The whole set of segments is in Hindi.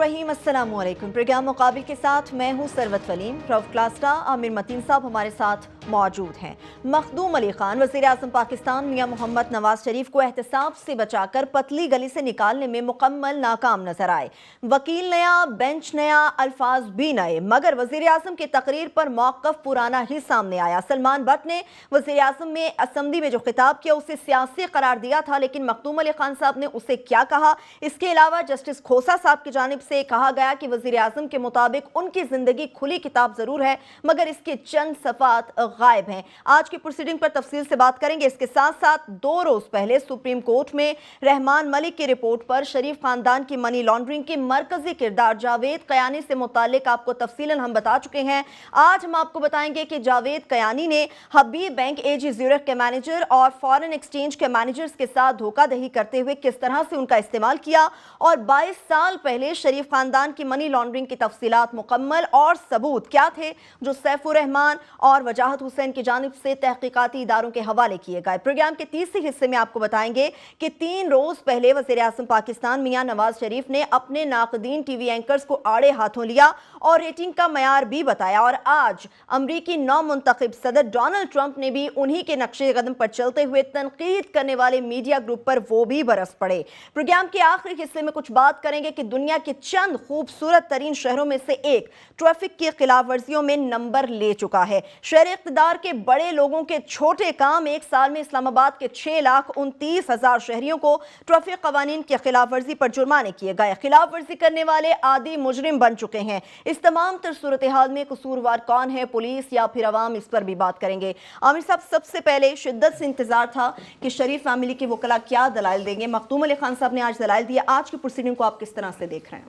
रहीम अस्सलामु अलैकुम। प्रोग्राम मुकाबिल के साथ मैं हूं सरवत वलीम। प्रॉफ क्लास्टा आमिर मतीन साहब हमारे साथ मौजूद हैं। मखदूम अली खान वज़ीर आज़म पाकिस्तान मियां मोहम्मद नवाज शरीफ को एहतसाब से बचाकर पतली गली से निकालने में मुकम्मल नाकाम नजर आए। वकील नया, बेंच नया, अल्फाज भी नए, मगर वज़ीर आज़म की तकरीर पर मौक़िफ़ पुराना ही सामने आया। सलमान भट्ट ने वज़ीर आज़म में असम्बली में जो खिताब किया उसे सियासी करार दिया था, लेकिन मखदूम अली खान साहब ने उसे क्या कहा, इसके अलावा जस्टिस खोसा साहब की जानिब से कहा गया कि वज़ीर आज़म के मुताबिक उनकी जिंदगी खुली किताब जरूर है मगर इसके चंद सफ़ात गायब हैं। आज की प्रोसीडिंग पर तफसील से बात करेंगे। इसके साथ साथ 2 रोज पहले सुप्रीम कोर्ट में रहमान मलिक की रिपोर्ट पर शरीफ खानदान की मनी लॉन्ड्रिंग के मरकजी किरदार जावेद कयानी से मुतालिक आपको तफसीलन हम बता चुके हैं। आज हम आपको बताएंगे कि जावेद कयानी ने हबीब बैंक एजी ज़्यूरिख के मैनेजर और फॉरेन एक्सचेंज के मैनेजर्स के साथ धोखाधड़ी करते हुए किस तरह से उनका इस्तेमाल किया और 22 साल पहले शरीफ खानदान की मनी लॉन्ड्रिंग की तफसीलात मुकम्मल और सबूत क्या थे जो सैफुर रहमान और वजाहत हुसैन की जानिब से तहकीकाती इदारों के हवाले किए गए। प्रोग्राम के तीसरे हिस्से में आपको बताएंगे कि 3 रोज पहले वज़ीर आज़म पाकिस्तान मियां नवाज शरीफ ने अपने नाकदीन टीवी एंकर्स को आड़े हाथों लिया और रेटिंग का मयार भी बताया, और आज अमरीकी नौ मुंतखब सदर डोनाल्ड ट्रंप ने भी उन्हीं के नक्शे कदम पर चलते हुए तनकीद करने वाले मीडिया ग्रुप पर वो भी बरस पड़े। प्रोग्राम के आखिरी हिस्से में कुछ बात करेंगे कि दुनिया के चंद खूबसूरत तरीन शहरों में से एक ट्रैफिक की खिलाफ वर्जियों में नंबर ले चुका है। शहर इक़्तिदार के बड़े लोगों के छोटे काम, एक साल में इस्लामाबाद के 6,29,000 शहरियों को ट्रैफिक कवानीन की खिलाफ वर्जी पर जुर्माने किए गए। खिलाफ वर्जी करने वाले आदि मुजरिम बन चुके हैं। इस तमाम तर सूरत हाल में कसूरवार कौन है, पुलिस या फिर अवाम, इस पर भी बात करेंगे। आमिर साहब, सबसे पहले शिद्दत से इंतजार था कि शरीफ फैमिली के वकला क्या दलाइल देंगे। मखदूम अली खान साहब ने आज दलाइल दिया। आज की प्रोसीडिंग को आप किस तरह से देख रहे हैं?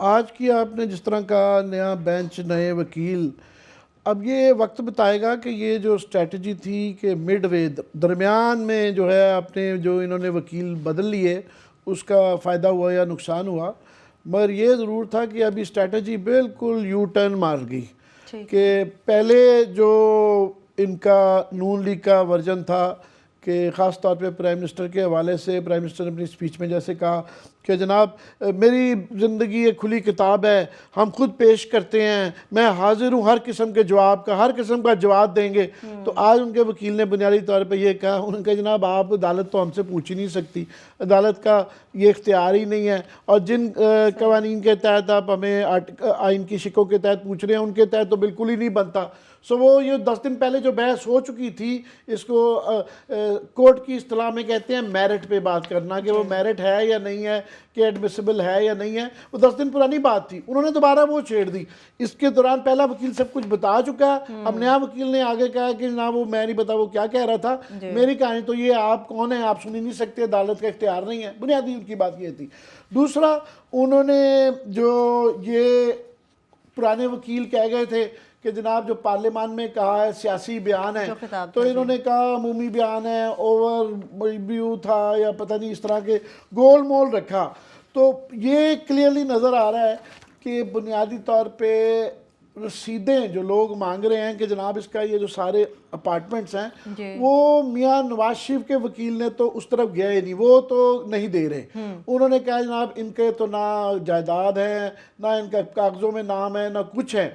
आज की आपने जिस तरह का नया बेंच, नए वकील, अब ये वक्त बताएगा कि ये जो स्ट्रेटजी थी कि मिड वे दरमियान में जो है आपने जो इन्होंने वकील बदल लिए उसका फ़ायदा हुआ या नुकसान हुआ, मगर ये ज़रूर था कि अभी स्ट्रेटजी बिल्कुल यू टर्न मार गई कि पहले जो इनका नून लीग का वर्जन था कि ख़ास तौर पे प्राइम मिनिस्टर के हवाले से प्राइम मिनिस्टर ने अपनी स्पीच में जैसे कहा कि जनाब मेरी ज़िंदगी एक खुली किताब है, हम खुद पेश करते हैं, मैं हाजिर हूँ हर किस्म के जवाब का, हर किस्म का जवाब देंगे। तो आज उनके वकील ने बुनियादी तौर पे ये कहा, उन्होंने कहा जनाब आप अदालत तो हमसे पूछ ही नहीं सकती, अदालत का ये इख्तियार ही नहीं है, और जिन कवानीन के तहत आप हमें आइन की शिकों के तहत पूछ रहे हैं उनके तहत तो बिल्कुल ही नहीं बनता। सो वो ये 10 दिन पहले जो बहस हो चुकी थी, इसको कोर्ट की इस्तिलाह में कहते हैं मेरिट पे बात करना कि वो मेरिट है या नहीं है, कि एडमिसिबल है या नहीं है, वो 10 दिन पुरानी बात थी। उन्होंने दोबारा वो छेड़ दी। इसके दौरान पहला वकील सब कुछ बता चुका है, अब नया वकील ने आगे कहा कि ना वो मैं नहीं पता वो क्या कह रहा था, मेरी कहानी तो ये, आप कौन है, आप सुन ही नहीं सकते, अदालत का इख्तियार नहीं है। बुनियादी उनकी बात ये थी। दूसरा, उन्होंने जो ये पुराने वकील कह गए थे कि जनाब जो पार्लियामान में कहा है सियासी बयान है, तो इन्होंने कहा अमूमी बयान है, ओवर रिव्यू था या पता नहीं, इस तरह के गोल मोल रखा। तो ये क्लियरली नज़र आ रहा है कि बुनियादी तौर पे रसीदें जो लोग मांग रहे हैं कि जनाब इसका ये जो सारे अपार्टमेंट्स हैं वो मियां नवाज शरीफ के वकील ने तो उस तरफ गया ही नहीं, वो तो नहीं दे रहे। उन्होंने कहा जनाब इनके तो ना जायदाद है, ना इनका कागज़ों में नाम है, ना कुछ है।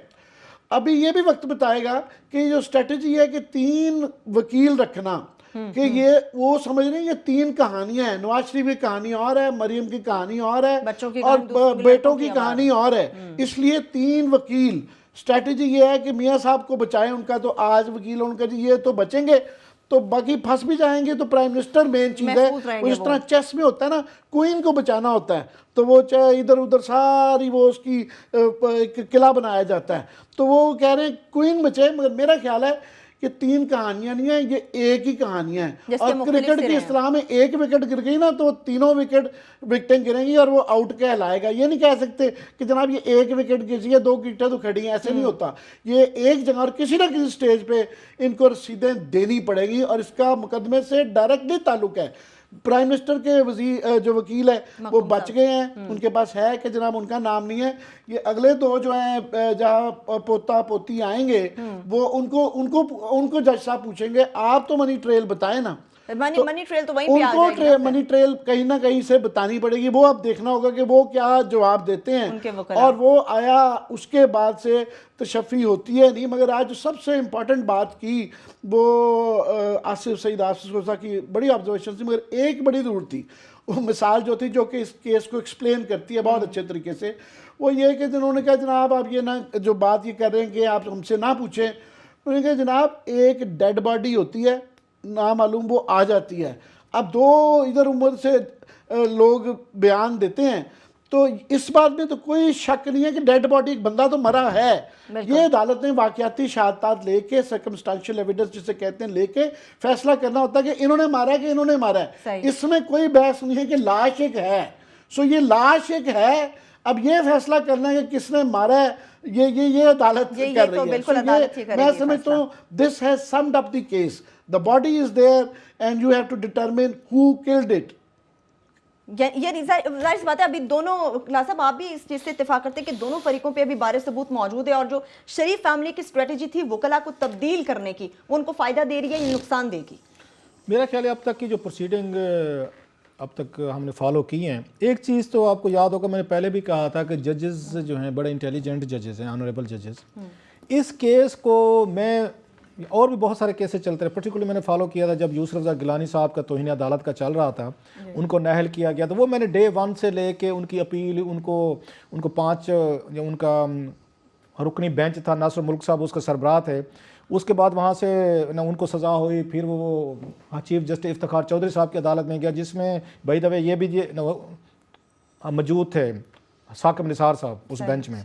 अभी ये भी वक्त बताएगा कि जो स्ट्रेटजी है कि 3 वकील रखना, कि ये वो समझ रहे हैं ये 3 कहानियां हैं, नवाज शरीफ की कहानी और है, मरियम की कहानी और है, और बेटों की कहानी और है, इसलिए 3 वकील। स्ट्रेटजी ये है कि मियाँ साहब को बचाएं, उनका तो आज वकील उनका जी ये तो बचेंगे, तो बाकी फंस भी जाएंगे, तो प्राइम मिनिस्टर मेन चीज़ है। वो इस तरह चेस में होता है ना, क्वीन को बचाना होता है, तो वो चाहे इधर उधर सारी वो उसकी किला बनाया जाता है, तो वो कह रहे हैं क्वीन बचे, मगर मेरा ख्याल है कि 3 कहानियां नहीं है, ये एक ही कहानियां हैं। और क्रिकेट की इस्लाह में एक विकेट गिर गई ना तो तीनों विकेटें गिरेंगी और वो आउट कहलाएगा। ये नहीं कह सकते कि जनाब ये 1 विकेट गिरी है, 2 विकेटें तो खड़ी हैं, ऐसे नहीं होता। ये एक जगह और किसी ना किसी स्टेज पे इनको रसीदें देनी पड़ेगी, और इसका मुकदमे से डायरेक्टली ताल्लुक है। प्राइम मिनिस्टर के वजीर जो वकील है वो बच गए हैं, उनके पास है कि जनाब उनका नाम नहीं है। ये अगले 2 जो हैं जहाँ पोता पोती आएंगे वो उनको जज साहब पूछेंगे आप तो मनी ट्रेल बताएं ना, मनी ट्रेल तो वहीं पे आ उनको जाएगी मनी ट्रेल कहीं ना कहीं से बतानी पड़ेगी। वो अब देखना होगा कि वो क्या जवाब देते उनके हैं, वकला। और वो आया उसके बाद से तशफ़ी होती है नहीं। मगर आज जो सबसे इम्पॉर्टेंट बात की वो आसिफ सईद आसिफ रोज़ा की बड़ी ऑब्जर्वेशन थी, मगर एक बड़ी ज़रूर थी, वो मिसाल जो थी जो कि इस केस को एक्सप्लेन करती है बहुत अच्छे तरीके से। वो ये कि जिन्होंने कहा जनाब आप ये ना जो बात ये कर रहे हैं कि आप हमसे ना पूछें, उन्होंने कहा जनाब एक डेड बॉडी होती है ना मालूम वो आ जाती है। अब दो इधर उम्र से लोग बयान देते हैं, तो इस बात में तो कोई शक नहीं है कि डेड बॉडी एक बंदा तो मरा है। ये अदालत ने वाकयाती शहादत लेके सर्कमस्टेंशियल एविडेंस जिसे कहते हैं लेके फैसला करना होता है कि इन्होंने मारा है कि इन्होंने मारा है। इसमें कोई बहस नहीं है कि लाश एक है। सो ये लाश एक है, अब ये फैसला करना है कि किसने मारा है, ये अदालत कर रही तो है। बिल्कुल So अदालत ही मैं करेगी समझता हूँ this has summed up the case, the body is there and you have to determine who killed it. ये जाहिर सी बात है, अभी दोनों साहब आप भी इस चीज़ से इत्तेफाक करते हैं कि दोनों फरीकों पे अभी बारे सबूत मौजूद है, और जो शरीफ फैमिली की स्ट्रेटजी थी वकला को तब्दील करने की, वो उनको फ़ायदा दे रही है या नुकसान देगी? मेरा ख्याल है अब तक की जो प्रोसीडिंग अब तक हमने फॉलो की हैं, एक चीज़ तो आपको याद होगा मैंने पहले भी कहा था कि जजेस जो हैं बड़े इंटेलिजेंट जजेस हैं, ऑनरेबल जजेस। इस केस को मैं और भी बहुत सारे केसेस चलते रहे, पर्टिकुलरली मैंने फॉलो किया था जब यूसुफ रज़ा गिलानी साहब का तौहीन अदालत का चल रहा था, उनको नाअहल किया गया, तो वो मैंने डे 1 से लेके उनकी अपील, उनको 5 जो उनका रुकनी बेंच था, नासिर मुल्क साहब उसका सरबराह थे, उसके बाद वहाँ से ना उनको सज़ा हुई, फिर वो चीफ जस्टिस इफ्तिखार चौधरी साहब की अदालत में गया, जिसमें भाई दवे ये भी मौजूद थे साकिब निसार साहब उस बेंच में।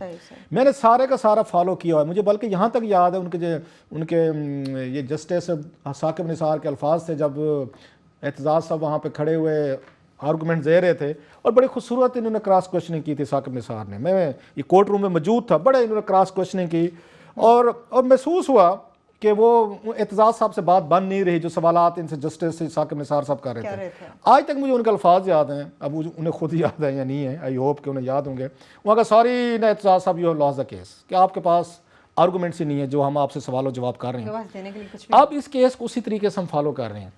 मैंने सारे का सारा फॉलो किया है, मुझे बल्कि यहाँ तक याद है उनके ये जस्टिस साकिब निसार के अल्फाज थे जब एतजाज़ साहब वहाँ पे खड़े हुए आर्गूमेंट दे रहे थे, और बड़ी खूबसूरत इन्होंने क्रॉस क्वेश्चनिंग की थी साकिब निसार ने। मैं ये कोर्ट रूम में मौजूद था, बड़े इन्होंने क्रॉस क्वेश्चनिंग की, और महसूस हुआ कि वो एतजाज़ साहब से बात बन नहीं रही, जो सवालात इनसे जस्टिस साकिब निसार साहब कर रहे थे। आज तक मुझे उनके अल्फाज याद हैं, अब उन्हें खुद याद है या नहीं है, आई होप कि उन्हें याद होंगे। वहाँ का सॉरी ना एतजाज़ साहब, you have lost the case, कि आपके पास आर्गूमेंट्स ही नहीं है जो हम आपसे सवाल जवाब कर रहे हैं। अब इस केस को उसी तरीके से हम फॉलो कर रहे हैं।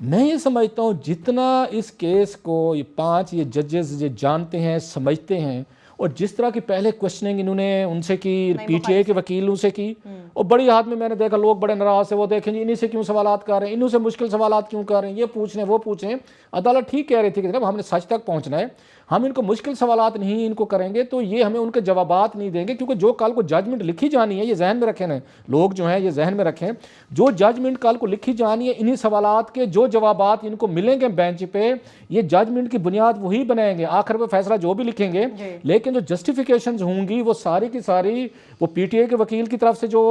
मैं ये समझता हूँ जितना इस केस को ये 5 जजेस ये जानते हैं, समझते हैं, और जिस तरह की पहले क्वेश्चनिंग इन्होंने उनसे की, पीटीआई के वकीलों से की, और बड़ी हाथ में मैंने देखा लोग बड़े नाराज से वो देखें जी इन्हीं से क्यों सवालात कर रहे हैं, इन्हीं से मुश्किल सवालात क्यों कर रहे हैं, ये पूछ रहे हैं वो पूछ रहे हैं। अदालत ठीक कह रही थी कि जब हमने सच तक पहुंचना है, हम इनको मुश्किल सवालात नहीं इनको करेंगे तो ये हमें उनके जवाबात नहीं देंगे, क्योंकि जो कल को जजमेंट लिखी जानी है, ये जहन में रखें ना लोग जो हैं, ये जहन में रखें, जो जजमेंट कल को लिखी जानी है, इन्हीं सवालात के जो जवाबात इनको मिलेंगे बेंच पे, ये जजमेंट की बुनियाद वही बनाएंगे, आखिर में फैसला जो भी लिखेंगे। लेकिन जो जस्टिफिकेशंस होंगी वो सारी की सारी वो पीटीआई के वकील की तरफ से जो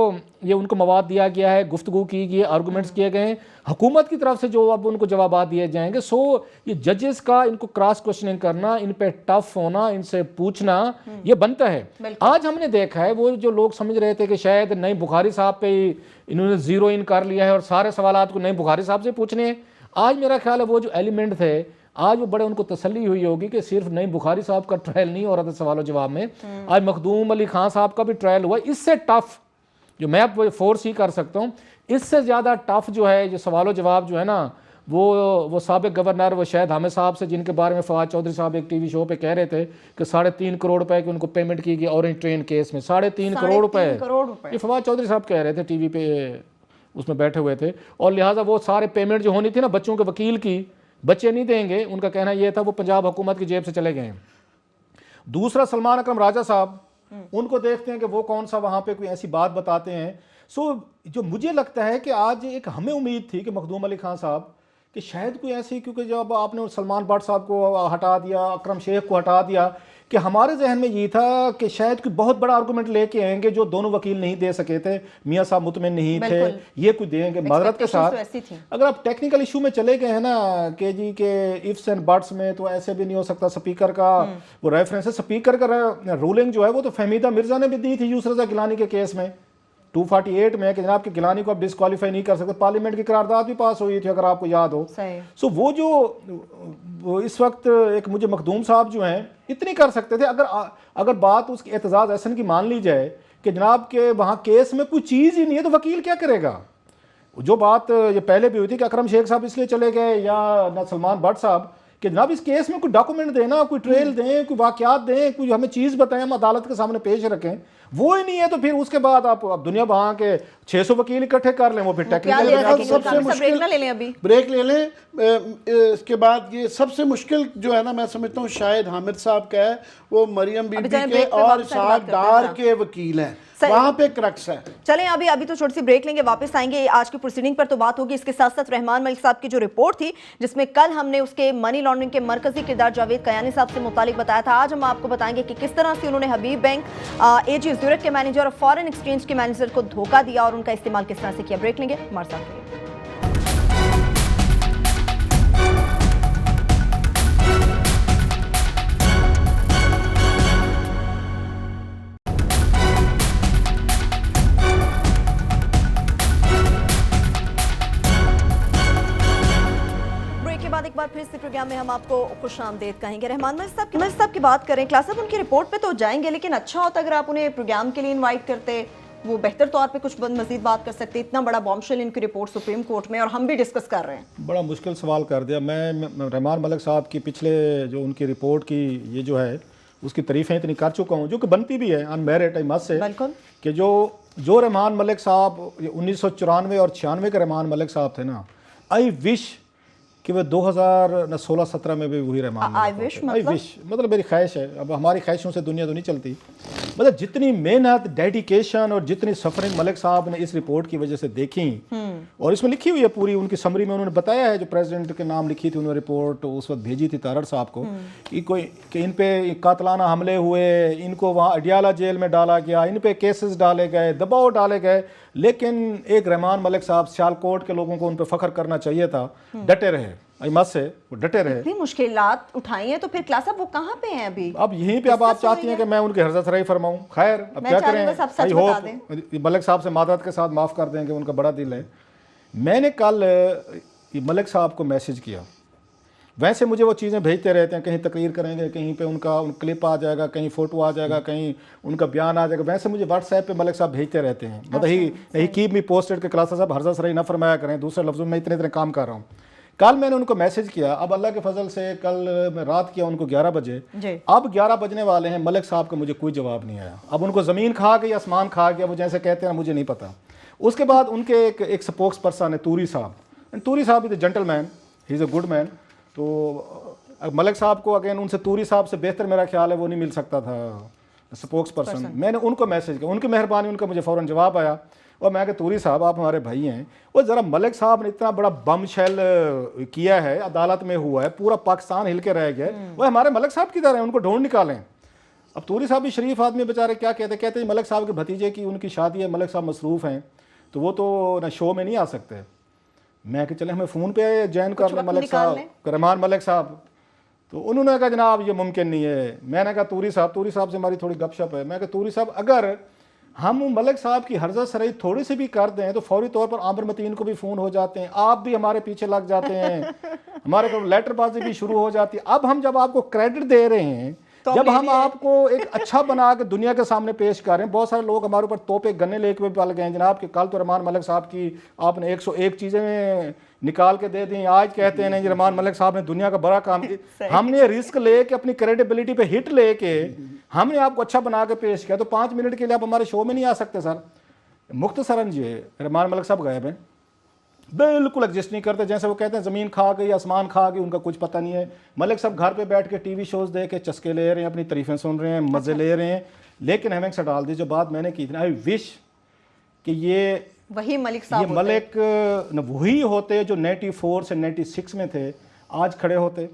ये उनको मवाद दिया गया है, गुफ्तगू की गई, आर्गूमेंट्स किए गए हैं, हुकूमत की तरफ से जो अब उनको जवाबात दिए जाएंगे। सो ये जजेस का इनको क्रॉस क्वेश्चनिंग करना, इन पे टफ होना, इनसे पूछना ये बनता है। आज हमने देखा है वो जो लोग समझ रहे थे कि शायद नईम बुखारी साहब पे इन्होंने जीरो इन कर लिया है और सारे सवालात को नईम बुखारी साहब से पूछने हैं, आज मेरा ख्याल है वो जो एलिमेंट थे आज वो बड़े उनको तसल्ली हुई होगी कि सिर्फ नईम बुखारी साहब का ट्रायल नहीं हो रहा था सवाल जवाब में, आज मखदूम अली खान साहब का भी ट्रायल हुआ। इससे टफ जो मैं अब फोर्स ही कर सकता हूँ, इससे ज़्यादा टफ जो है जो सवाल जवाब जो है ना, वो साबिक गवर्नर वो शहद हामिद साहब से, जिनके बारे में फवाद चौधरी साहब एक टीवी शो पे कह रहे थे कि 3.5 करोड़ रुपए की उनको पेमेंट की गई ऑरेंज ट्रेन केस में, 3.5 करोड़ रुपए ये फवाद चौधरी साहब कह रहे थे टीवी पे, उसमें बैठे हुए थे। और लिहाजा वो सारे पेमेंट जो होनी थी ना बच्चों के वकील की, बच्चे नहीं देंगे, उनका कहना यह था वो पंजाब हुकूमत की जेब से चले गए। दूसरा सलमान अकरम राजा साहब, उनको देखते हैं कि वो कौन सा वहाँ पे कोई ऐसी बात बताते हैं। सो जो मुझे लगता है कि आज एक हमें उम्मीद थी कि मखदूम अली खान साहब कि शायद कोई ऐसी, क्योंकि जब आपने सलमान भट्ट साहब को हटा दिया, अकरम शेख को हटा दिया, कि हमारे जहन में ये था कि शायद कोई बहुत बड़ा आर्गूमेंट लेके आएंगे जो दोनों वकील नहीं दे सके थे, मियाँ साहब मुतमिन नहीं थे, ये कोई देंगे माजरत के साथ। अगर आप टेक्निकल इशू में चले गए हैं ना कि जी के इफ्स एंड बट्स में, तो ऐसे भी नहीं हो सकता। स्पीकर का वो रेफरेंस है, स्पीकर का रूलिंग जो है वो तो फहमीदा मिर्जा ने भी दी थी यूसुफ रज़ा गिलानी के केस में 248 में कि जनाब के गिलानी को आप डिस्क्वालीफाई नहीं कर सकते। पार्लियामेंट की करारदाद भी पास हुई थी अगर आपको याद हो। सो वो जो इस वक्त एक मुझे मखदूम साहब जो हैं इतनी कर सकते थे, अगर बात उसकी एतजाज़ एहसन की मान ली जाए कि जनाब के वहाँ केस में कोई चीज़ ही नहीं है तो वकील क्या करेगा। जो बात ये पहले भी हुई थी कि अकरम शेख साहब इसलिए चले गए या ना सलमान भट्ट साहब कि जनाब इस केस में कोई डॉक्यूमेंट देना, कोई ट्रेल दें, कोई वाकयात दें, कोई हमें चीज़ बताएं, हम अदालत के सामने पेश रखें, वो ही नहीं है। तो फिर उसके बाद आप दुनिया भर के 600 वकील इकट्ठे कर लें, वो फिर ब्रेक ना ले लें, अभी ब्रेक ले लें। इसके बाद ये सबसे मुश्किल जो है ना, मैं समझता हूँ शायद हामिद साहब का है, वो मरियम बीबी के और साहब डार के वकील हैं, वहाँ पे क्रक्स है। चलें अभी तो छोटी सी ब्रेक लेंगे, वापस आएंगे। आज की प्रोसीडिंग पर तो बात होगी, इसके साथ साथ रहमान मलिक साहब की जो रिपोर्ट थी जिसमें कल हमने उसके मनी लॉन्ड्रिंग के मरकजी किरदार जावेद कयानी साहब से मुतालिक बताया था, आज हम आपको बताएंगे कि किस तरह से उन्होंने हबीब बैंक एजी ज़ूरिख के मैनेजर और फॉरेन एक्सचेंज के मैनेजर को धोखा दिया और उनका इस्तेमाल किस तरह से किया। ब्रेक लेंगे, हमारे साथ रहिए। एक बार फिर से प्रोग्राम में हम आपको खुशामदीद कहेंगे। रहमान मलिक साहब की बात करें, क्लास साहब उनकी रिपोर्ट पे तो जाएंगे, लेकिन अच्छा होता अगर आप उन्हें प्रोग्राम के लिए इनवाइट करते, वो बेहतर तौर पे कुछ मजीद बात कर सकते। इतना बड़ा बॉम्बशेल इनकी रिपोर्ट सुप्रीम कोर्ट में और हम भी डिस्कस कर रहे हैं। बड़ा मुश्किल सवाल कर दिया। मैं रहमान मलिक साहब की पिछले जो उनकी रिपोर्ट की ये जो है उसकी तारीफें इतनी कर चुका हूँ, जो कि बनती भी है अन मेरिट मत से, कि जो रहमान मलिक साहब 1994 और 96 के रहमान मलिक साहब थे ना, आई विश कि वह 2016-17 में भी वही रहमान आई विश मतलब मेरी ख्वाहिश है। अब हमारी ख्वाहिशों से दुनिया तो नहीं चलती। मतलब जितनी मेहनत, डेडिकेशन और जितनी सफरिंग मलिक साहब ने इस रिपोर्ट की वजह से देखी, और इसमें लिखी हुई है पूरी उनकी समरी में, उन्होंने बताया है, जो प्रेसिडेंट के नाम लिखी थी उन्होंने रिपोर्ट उस वक्त भेजी थी तारड़ साहब को, कि इन पे कातलाना हमले हुए, इनको वहाँ अडियाला जेल में डाला गया, इन पे केसेस डाले गए, दबाव डाले गए, लेकिन एक रहमान मलिक साहब सियालकोट के लोगों को उन पर फख्र करना चाहिए था, डटे रहे मत से, वो डटे रहे। इतनी मुश्किलात उठाई हैं, तो फिर क्लास साहब वो कहाँ पे हैं अभी? अब यहीं पे अब आप चाहती हैं कि मैं उनके हर्जा सराई फरमाऊं? खैर अब क्या करें, आई होप मलिक साहब से मादरत के साथ माफ़ कर देंगे, उनका बड़ा दिल है। मैंने कल मलिक साहब को मैसेज किया, वैसे मुझे वो चीज़ें भेजते रहते हैं, कहीं तकरीर करेंगे, कहीं पे उनका क्लिप आ जाएगा, कहीं फ़ोटो आ जाएगा, कहीं उनका बयान आ जाएगा, वैसे मुझे व्हाट्सएप पे मलिक साहब भेजते रहते हैं। मतलब ही कीप मी पोस्टेड के क्लास साहब हर्जा सराई ना फरमाया करें, दूसरे लफ्ज़ों में इतने काम कर रहा हूँ। कल मैंने उनको मैसेज किया, अब अल्लाह के फजल से कल मैं रात किया उनको 11 बजे, अब 11 बजने वाले हैं, मलिक साहब का मुझे कोई जवाब नहीं आया। अब उनको ज़मीन खा गई, आसमान खा गया, वो जैसे कहते हैं मुझे नहीं पता। उसके बाद उनके एक स्पोक्स पर्सन है तूरी साहब is a gentleman, he is a good man. तो मलिक साहब को अगेन उनसे तूरी साहब से बेहतर मेरा ख्याल है वो नहीं मिल सकता था स्पोक्स पर्सन। मैंने उनको मैसेज किया, उनकी मेहरबानी, उनका मुझे फ़ौरन जवाब आया, और मैं कि तूरी साहब आप हमारे भाई हैं, वो ज़रा मलिक साहब ने इतना बड़ा बम शेल किया है, अदालत में हुआ है, पूरा पाकिस्तान हिल के रह गया, वो हमारे मलिक साहब की तरह है, उनको ढूंढ निकालें। अब तूरी साहब भी शरीफ आदमी बेचारे क्या कहते हैं मलिक साहब के भतीजे की उनकी शादी है, मलिक साहब मसरूफ़ हैं, तो वो तो ना शो में नहीं आ सकते। मैं कि चले हमें फ़ोन पे ज्वाइन कर लें मलिक साहब, रहमान मलिक साहब। तो उन्होंने कहा जनाब ये मुमकिन नहीं है। मैंने कहा तूरी साहब से हमारी थोड़ी गपशप है। मैं कहा तूरी साहब अगर हम मलिक साहब की हर्जा सराई थोड़ी सी भी कर दें तो फौरी तौर पर आमिर मतीन को भी फ़ोन हो जाते हैं, आप भी हमारे पीछे लग जाते हैं, हमारे को लेटरबाजी भी शुरू हो जाती है। अब हम जब आपको क्रेडिट दे रहे हैं, जब हम आपको एक अच्छा बना के दुनिया के सामने पेश कर रहे हैं, बहुत सारे लोग हमारे ऊपर तोपे गन्ने लेके भी पल गए हैं जनाब कि कल तो रहमान मलिक साहब की आपने 101 चीज़ें निकाल के दे दी, आज कहते हैं नहीं रहमान मलिक साहब ने दुनिया का बड़ा काम किया। हमने रिस्क लेके अपनी क्रेडिबिलिटी पे हिट लेके हमने आपको अच्छा बना के पेश किया, तो 5 मिनट के लिए आप हमारे शो में नहीं आ सकते सर? मुख्तसरन जी रहमान मलिक साहब गायब हैं, बिल्कुल एग्जिस्ट नहीं करते। जैसे वो कहते हैं ज़मीन खा गई, आसमान खा गई, उनका कुछ पता नहीं है। मलिक साहब घर पे बैठ के टीवी शोज़ दे के चस्के ले रहे हैं, अपनी तारीफ़ें सुन रहे हैं, मज़े ले रहे हैं। लेकिन हमें से डाल दी जो बात मैंने की थी, आई विश कि ये वही मलिक साहब मलिक वही होते जो 94 से 96 में थे, आज खड़े होते,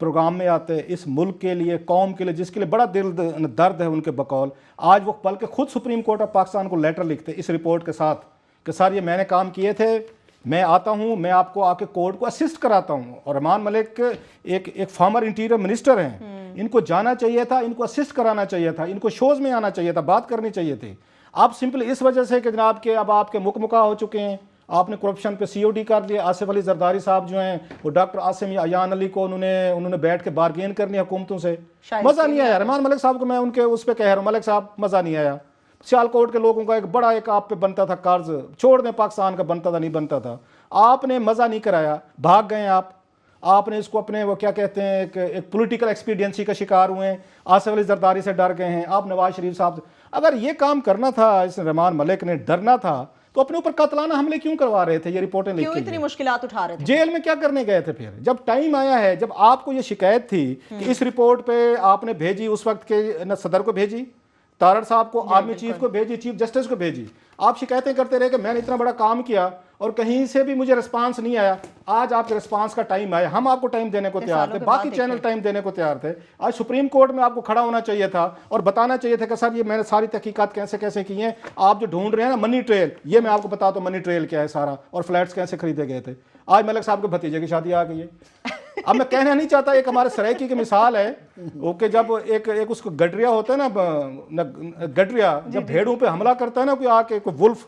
प्रोग्राम में आते, इस मुल्क के लिए, कौम के लिए, जिसके लिए बड़ा दिल दर्द है उनके बकौल, आज वो बल्कि खुद सुप्रीम कोर्ट ऑफ पाकिस्तान को लेटर लिखते इस रिपोर्ट के साथ कि सर ये मैंने काम किए थे, मैं आता हूँ, मैं आपको आके कोर्ट को असिस्ट कराता हूँ। और रहमान मलिक एक फॉर्मर इंटीरियर मिनिस्टर हैं, इनको जाना चाहिए था, इनको असिस्ट कराना चाहिए था, इनको शोज़ में आना चाहिए था, बात करनी चाहिए थी। आप सिंपल इस वजह से कि जनाब के अब आपके मुकमुका हो चुके हैं, आपने करप्शन पे COD कर दिया। आसिफ अली जरदारी साहब जो हैं वो डॉक्टर आसिम अयान अली को उन्होंने बैठ के बार्गेन करनी हुकूमतों से, मज़ा नहीं आया। रहमान मलिक साहब को मैं उनके उस पर कह रहा हूँ, मलिक साहब मज़ा नहीं आया, सियालकोट के लोगों का एक बड़ा एक आप पे बनता था कर्ज, छोड़ दें पाकिस्तान का बनता था नहीं बनता था, आपने मज़ा नहीं कराया, भाग गए आपने इसको अपने वो क्या कहते हैं एक पॉलिटिकल एक्सपीडियंसी का शिकार हुए हैं, आसिफ अली जरदारी से डर गए हैं आप, नवाज शरीफ साहब से। अगर ये काम करना था, इस रहमान मलिक ने डरना था, तो अपने ऊपर कतलाना हमले क्यों करवा रहे थे? ये रिपोर्टें लिख क्यों के इतनी मुश्किलात उठा रहे थे? जेल में क्या करने गए थे? फिर जब टाइम आया है, जब आपको ये शिकायत थी कि इस रिपोर्ट पे आपने भेजी, उस वक्त के न सदर को भेजी, तारड़ साहब को, आर्मी चीफ को भेजी, चीफ जस्टिस को भेजी, आप शिकायतें करते रहे कि मैंने इतना बड़ा काम किया और कहीं से भी मुझे रिस्पांस नहीं आया। आज आपके रिस्पांस का टाइम आया, हम आपको टाइम देने को तैयार थे, बाकी चैनल टाइम देने को तैयार थे। आज सुप्रीम कोर्ट में आपको खड़ा होना चाहिए था और बताना चाहिए था कि सर ये मैंने सारी तहकीकात कैसे कैसे की हैं, आप जो ढूंढ रहे हैं ना मनी ट्रेल, ये मैं आपको बताता हूँ मनी ट्रेल क्या है सारा, और फ्लैट्स कैसे खरीदे गए थे। आज मलिक साहब के भतीजे की शादी आ गई है। अब मैं कहना नहीं चाहता, एक हमारे सरायकी की मिसाल है ओके, जब एक उसको गडरिया होता है ना गडरिया, जब भेड़ों पे हमला करता है ना कोई आके, कोई वुल्फ,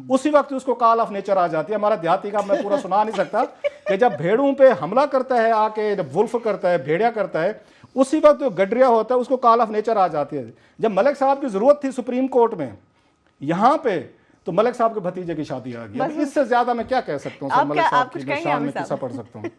उसी वक्त उसको कॉल ऑफ नेचर आ जाती है। हमारा देहाती का मैं पूरा सुना नहीं सकता कि जब भेड़ों पे हमला करता है आके, जब वुल्फ करता है, भेड़िया करता है, उसी वक्त जो गडरिया होता है उसको कॉल ऑफ नेचर आ जाती है। जब मलिक साहब की जरूरत थी सुप्रीम कोर्ट में यहाँ पे, तो मलिक साहब के भतीजे की शादी आ गई। अब इससे ज्यादा मैं क्या कह सकता हूँ? मलिक साहब की मैं शान में किस्सा पढ़ सकता हूँ।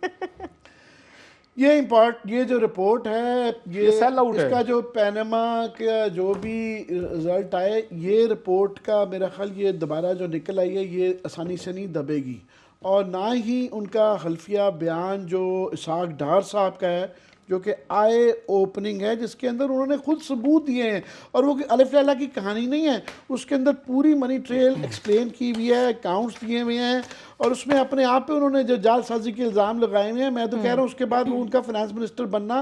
ये जो रिपोर्ट है, ये सेल आउट है। इसका जो पैनामा का जो भी रिजल्ट आए, ये रिपोर्ट का मेरा ख्याल ये दोबारा जो निकल आई है ये आसानी से नहीं दबेगी, और ना ही उनका हल्फिया बयान जो इसाक डार साहब का है, जो कि आई ओपनिंग है, जिसके अंदर उन्होंने खुद सबूत दिए हैं, और वो अलिफ लैला की कहानी नहीं है, उसके अंदर पूरी मनी ट्रेल एक्सप्लेन की हुई है, अकाउंट्स दिए हुए हैं, और उसमें अपने आप पे उन्होंने जो जालसाजी के इल्ज़ाम लगाए हुए हैं। मैं तो कह रहा हूँ उसके बाद वो उनका फाइनेंस मिनिस्टर बनना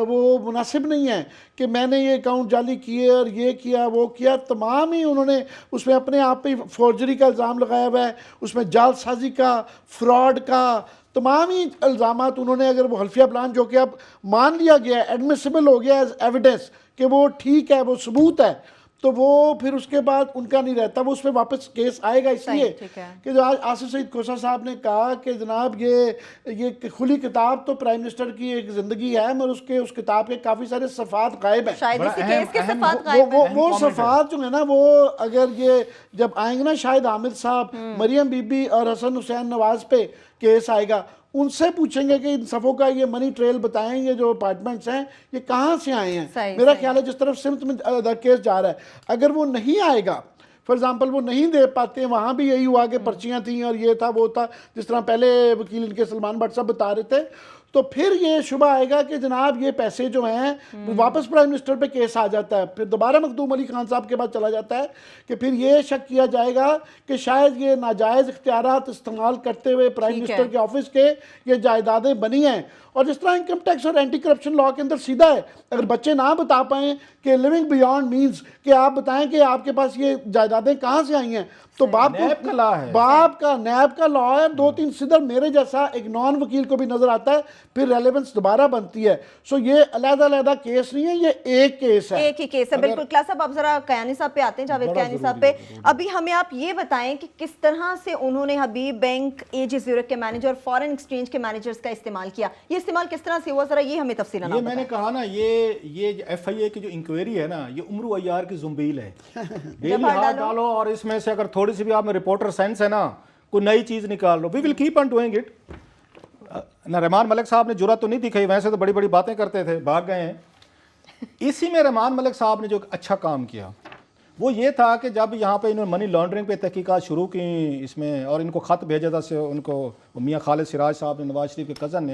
वो मुनासिब नहीं है कि मैंने ये अकाउंट जाली किए और ये किया वो किया। तमाम ही उन्होंने उसमें अपने आप पे फॉर्जरी का इल्ज़ाम लगाया हुआ है, उसमें जालसाजी का, फ्रॉड का, तमाम ही इल्ज़ामात उन्होंने, अगर वो हल्फिया प्लान जो कि अब मान लिया गया, एडमिसिबल हो गया एज एविडेंस कि वो ठीक है, वो सबूत है, तो वो फिर उसके बाद उनका नहीं रहता, वो उस पर वापस केस आएगा। इसलिए कि जो आज आसिफ सईद खोसा साहब ने कहा कि जनाब ये खुली किताब तो प्राइम मिनिस्टर की एक ज़िंदगी है, मगर उस किताब के काफ़ी सारे सफ़ात गायब हैं। शायद इसी केस के सफ़ात गायब हैं। वो सफ़ात जो है ना, वो अगर ये जब आएंगे ना, शाहिद हामिद साहब, मरियम बीबी और हसन हुसैन नवाज पे केस आएगा, उनसे पूछेंगे कि इन सफ़ों का ये मनी ट्रेल बताएं, ये जो अपार्टमेंट्स हैं ये कहाँ से आए हैं। मेरा ख्याल है जिस तरफ सिमत में केस जा रहा है, अगर वो नहीं आएगा, फॉर एग्जांपल वो नहीं दे पाते, वहाँ भी यही हुआ कि पर्चियाँ थी और ये था वो था, जिस तरह पहले वकील इनके सलमान भट्ट साहब बता रहे थे, तो फिर ये शुबा आएगा कि जनाब ये पैसे जो हैं वो वापस प्राइम मिनिस्टर पे केस आ जाता है। फिर दोबारा मखदूम अली खान साहब के पास चला जाता है कि फिर ये शक किया जाएगा कि शायद ये नाजायज़ इख्तियारात इस्तेमाल करते हुए प्राइम मिनिस्टर के ऑफिस के ये जायदादें बनी हैं। और जिस तरह इनकम टैक्स और एंटी करप्शन लॉ के अंदर सीधा है, अगर बच्चे ना बता पाएँ कि लिविंग बियॉन्ड मीन्स कि आप बताएं कि आपके पास ये जायदादें कहाँ से आई हैं, तो बाप का लॉ है, बाप का नैब का लॉ है, 2-3 सिदर मेरे जैसा एक नॉन वकील को भी नजर आता है, फिर रेलेवेंस दोबारा बनती है। सो ये अलग-अलग केस नहीं है, ये एक केस है, एक ही केस है। बिल्कुल। क्लास साहब, आप जरा कयानी साहब पे आते हैं, जावेद कयानी साहब पे। अभी हमें आप ये बताएं कि किस तरह से उन्होंने हबीब बैंक, एजी ज़्यूरिख के मैनेजर, फॉरेन एक्सचेंज के मैनेजर्स का इस्तेमाल किया, ये इस्तेमाल किस तरह से हुआ, जरा ये हमें तफसीलन। ये मैंने कहा ना, ये FIA की जो इंक्वायरी है ना, ये उम्र अय्यार की जुम्बील है। डेली हाथ डालो और इसमें से अगर थोड़ी सी भी आप में रिपोर्टर सेंस है ना, कोई नई चीज निकाल लो, we will keep on doing it. ना रहमान मलिक साहब ने जुर्रत तो नहीं दिखाई, वैसे तो बड़ी बड़ी बातें करते थे, भाग गए हैं। इसी में रहमान मलिक साहब ने जो अच्छा काम किया वो ये था कि जब यहाँ पे इन्होंने मनी लॉन्ड्रिंग पे तहकीकात शुरू की इसमें, और इनको ख़त भेजा था से उनको मियाँ खालिद सिराज साहब ने, नवाज शरीफ के कज़न ने,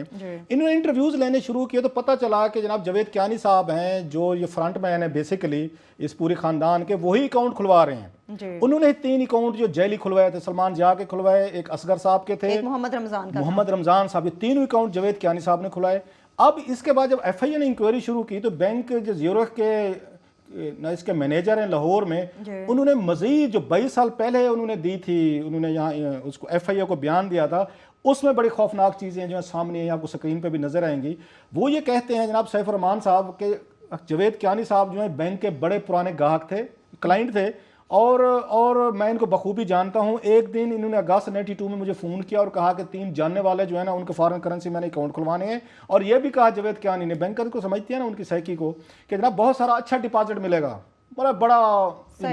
इन्होंने इंटरव्यूज़ लेने शुरू किए, तो पता चला कि जनाब जावेद कियानी साहब हैं जो ये फ्रंट मैन है बेसिकली इस पूरे ख़ानदान के, वही अकाउंट खुलवा रहे हैं। उन्होंने 3 अकाउंट जो जैली खुलवाए थे, सलमान जिया के खुलवाए, एक असगर साहब के थे, मोहम्मद रमज़ान साहब, ये 3 अकाउंट जावेद कियानी साहब ने खुलवाए। अब इसके बाद जब FIA ने इंक्वायरी शुरू की तो बैंक जो ज़्यूरिख के ना इसके मैनेजर हैं लाहौर में, उन्होंने मज़ीद जो 22 साल पहले उन्होंने दी थी, उन्होंने यहाँ उसको FIA को बयान दिया था, उसमें बड़ी खौफनाक चीज़ें जो है सामने हैं, आपको स्क्रीन पे भी नज़र आएंगी। वो ये कहते हैं जनाब सैफ रहमान साहब के जावेद कियानी साहब जो है बैंक के बड़े पुराने गाहक थे, क्लाइंट थे, और मैं इनको बखूबी जानता हूँ। एक दिन इन्होंने अगस्त 92 में मुझे फ़ोन किया और कहा कि 3 जानने वाले जो है ना उनके फॉरेन करेंसी मैंने अकाउंट खुलवाने हैं, और ये भी कहा जावेद कियानी ने, बैंकर को समझती है ना उनकी साइकी को, कि जनाब बहुत सारा अच्छा डिपॉजिट मिलेगा, बड़ा बड़ा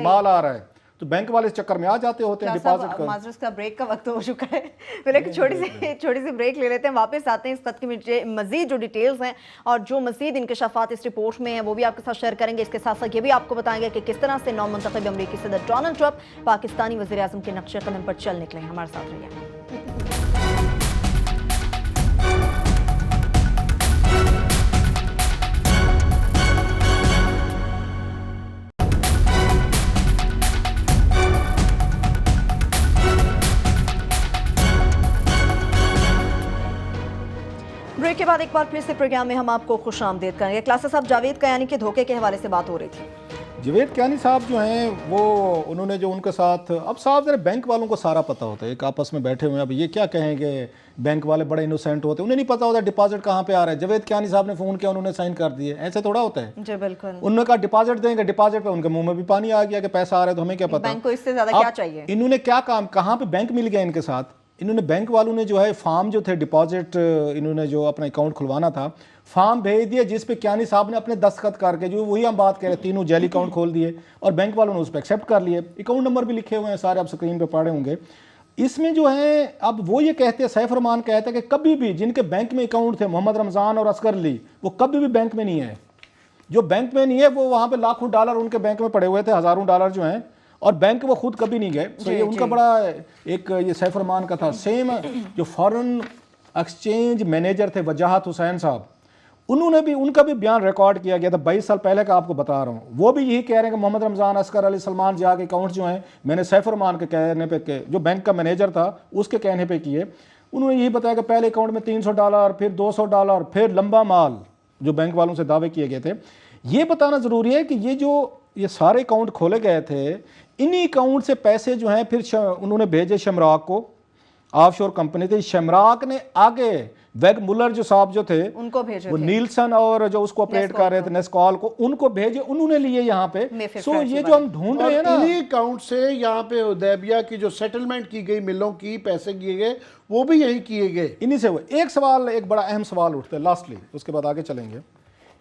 माल आ रहा है, तो बैंक वाले इस चक्कर में आ जाते होते हैं डिपॉजिट कर। माजरस का ब्रेक का वक्त हो चुका है, पहले एक छोटी सी ब्रेक ले लेते हैं, वापस आते हैं इस खत की मजीद जो डिटेल्स हैं और जो मजीद इंकशाफात इस रिपोर्ट में हैं वो भी आपके साथ शेयर करेंगे। इसके साथ साथ ये भी आपको बताएंगे कि किस तरह से नौ मुंतखब अमरीकी सदर डोनाल्ड ट्रंप पाकिस्तानी वज़ीर आज़म के नक्शे कदम पर चल निकले। हमारे साथ रहिए। ब्रेक के बाद एक बार फिर से प्रोग्राम में हम आपको खुश आमदीद करेंगे। क्लासेस साहब, जावेद कयानी के धोखे के हवाले से बात हो रही थी। जावेद कयानी साहब जो हैं वो उन्होंने जो उनके साथ, अब साहब जरा बैंक वालों को सारा पता होता है, एक आपस में बैठे हुए हैं, अब ये क्या कहेंगे, बैंक वाले बड़े इनोसेंट होते हैं, उन्हें नहीं पता होता डिपॉजिट कहाँ पे आ रहा है। जावेद कयानी साहब ने फ़ोन किया, उन्होंने साइन कर दिए, ऐसे थोड़ा होता है। जी बिल्कुल। उन्होंने कहा डिपॉजिट देंगे, डिपॉजिट पे उनके मुंह में भी पानी आ गया कि पैसा आ रहा है, तो हमें क्या पता। बैंक को इससे ज़्यादा क्या चाहिए। इन्होंने क्या काम, कहाँ पे बैंक मिल गया इनके साथ। इन्होंने बैंक वालों ने जो है फॉर्म जो थे डिपॉजिट, इन्होंने जो अपना अकाउंट खुलवाना था फॉर्म भेज दिए, जिस पे कयानी साहब ने अपने दस्तखत करके, जो वही हम बात कह रहे, तीनों जेल अकाउंट खोल दिए और बैंक वालों ने उस पर एक्सेप्ट कर लिए। अकाउंट नंबर भी लिखे हुए हैं सारे, आप स्क्रीन पे पढ़े होंगे। इसमें जो है अब वो ये कहते हैं, सैफ रहमान कहते हैं कि कभी भी जिनके बैंक में अकाउंट थे, मोहम्मद रमज़ान और असगर अली, वो कभी भी बैंक में नहीं है। जो बैंक में नहीं है वो वहाँ पे लाखों डॉलर उनके बैंक में पड़े हुए थे, हज़ारों डॉलर जो हैं, और बैंक वो खुद कभी नहीं गए। तो ये उनका बड़ा एक ये सैफ रहमान का था। सेम जो फॉरेन एक्सचेंज मैनेजर थे वजाहत हुसैन साहब, उन्होंने भी, उनका भी बयान रिकॉर्ड किया गया था 22 साल पहले का, आपको बता रहा हूँ। वो भी यही कह रहे हैं कि मोहम्मद रमज़ान, असगर अली, सलमान जिया के अकाउंट जो हैं मैंने सैफ रहमान के कहने पे, जो बैंक का मैनेजर था उसके कहने पे किए। उन्होंने यही बताया कि पहले अकाउंट में $300, फिर $200, फिर लंबा माल जो बैंक वालों से दावे किए गए थे। ये बताना ज़रूरी है कि ये सारे अकाउंट खोले गए थे, इन्हीं अकाउंट से पैसे जो हैं फिर उन्होंने भेजे शमराक को, ऑफशोर कंपनी थी। शमराक ने आगे वेग मुलर जो साहब जो थे उनको भेजे, वो नीलसन और जो उसको ऑपरेट कर रहे थे नेस्कॉल को, उनको भेजे, उन्होंने लिए यहाँ पे। सो ये जो हम ढूंढ रहे हैं ना, इन्हीं अकाउंट से यहाँ पे हुदैबिया की जो सेटलमेंट की गई, मिलों की पैसे किए गए, वो भी यही किए गए, इन्हीं से हुए। एक सवाल, एक बड़ा अहम सवाल उठता है लास्टली, उसके बाद आगे चलेंगे।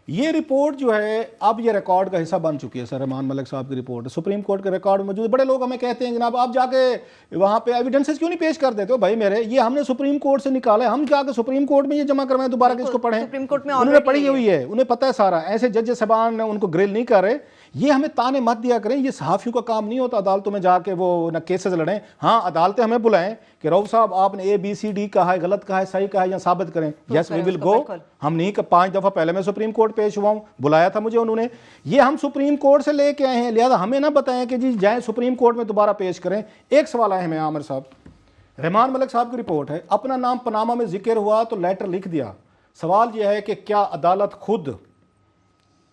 ये रिपोर्ट जो है अब ये रिकॉर्ड का हिस्सा बन चुकी है। सर रहमान मलिक साहब की रिपोर्ट सुप्रीम कोर्ट के रिकॉर्ड में मौजूद है। बड़े लोग हमें कहते हैं जनाब आप जाके वहाँ पे एविडेंसेस क्यों नहीं पेश कर देते हो। भाई मेरे, ये हमने सुप्रीम कोर्ट से निकाला है, हम जाके सुप्रीम कोर्ट में ये जमा करवाएं, दोबारा किसको पढ़ें। सुप्रीम कोर्ट में उन्होंने पढ़ी हुई है, उन्हें पता है सारा। ऐसे जज साहबान उनको ग्रिल नहीं कर रहे। ये हमें ताने मत दिया करें, ये सहाफ़ियों का काम नहीं होता अदालतों में जाके वो ना केसेस लड़ें। हाँ, अदालतें हमें बुलाएं कि रऊफ साहब आपने ABCD कहा है, गलत कहा है, सही कहा है, या साबित करें। Yes we will go. हम नहीं, 5 दफ़ा पहले मैं सुप्रीम कोर्ट पेश हुआ हूँ, बुलाया था मुझे उन्होंने। ये हम सुप्रीम कोर्ट से लेके आए हैं, लिहाजा हमें ना बताएं कि जी जाए सुप्रीम कोर्ट में दोबारा पेश करें। एक सवाल है हमें आमिर साहब, रहमान मलिक साहब की रिपोर्ट है, अपना नाम पनामा में जिक्र हुआ तो लेटर लिख दिया। सवाल यह है कि क्या अदालत खुद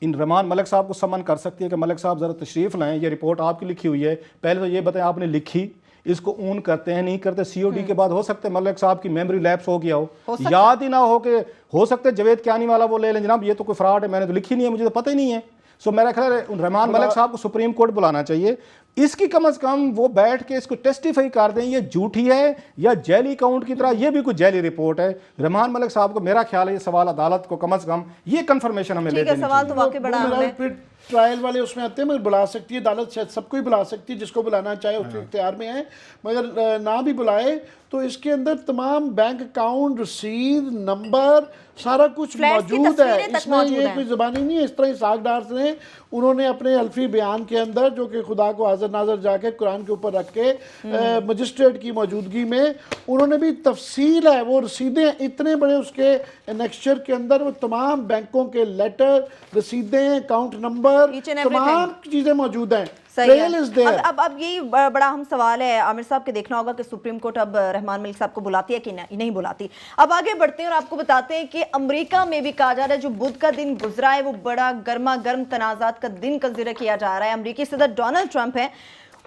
इन रहमान मलिक साहब को समन कर सकती है कि मलिक साहब ज़रा तशरीफ़ लाएं, ये रिपोर्ट आपकी लिखी हुई है, पहले तो ये बताएं आपने लिखी, इसको ऊन करते हैं नहीं करते। COD के बाद हो सकता है मलिक साहब की मेमोरी लैप्स हो गया हो याद ही ना हो, कि हो सकता है जावेद कयानी वाला वो ले लें, जनाब ये तो कोई फ्रॉड है, मैंने तो लिखी नहीं है, मुझे तो पता ही नहीं है। सो मेरा ख्याल है रहमान मलिक साहब को सुप्रीम कोर्ट बुलाना चाहिए। इसकी कम से कम वो बैठ के इसको टेस्टिफाई कर दें, ये झूठी है या जेली अकाउंट की तरह, ये भी कोई जेली रिपोर्ट है। रहमान मलिक साहब को मेरा ख्याल है ये सवाल अदालत को कम से कम ये कंफर्मेशन हमें ले देनी सवाल तो वाकई बड़ा है। फिर ट्रायल वाले उसमें आते हैं, मगर बुला सकती है अदालत, शायद सबको ही बुला सकती है, जिसको बुलाना चाहे उसके इख्तियार में है। मगर ना भी बुलाए तो इसके अंदर तमाम बैंक अकाउंट, रसीद, नंबर, सारा कुछ मौजूद है। इसमें ये कोई ज़बानी नहीं है। इस तरह इसाक डार ने उन्होंने अपने अल्फी बयान के अंदर, जो कि खुदा को हाज़िर नाज़र जाके कुरान के ऊपर रख के मजिस्ट्रेट की मौजूदगी में उन्होंने भी तफसील है, वो रसीदें इतने बड़े उसके एनेक्चर के अंदर, वो तमाम बैंकों के लेटर, रसीदें, अकाउंट नंबर, तमाम चीज़ें मौजूद हैं। अब यही बड़ा अहम सवाल है आमिर साहब के, देखना होगा कि सुप्रीम कोर्ट अब रहमान मलिक साहब को बुलाती है कि नहीं बुलाती। अब आगे बढ़ते हैं और आपको बताते हैं कि अमेरिका में भी कहा जा रहा है जो बुध का दिन गुजरा है वो बड़ा गर्मा गर्म तनाज़ात का दिन का जिक्र किया जा रहा है। अमेरिकी सदर डोनाल्ड ट्रंप है,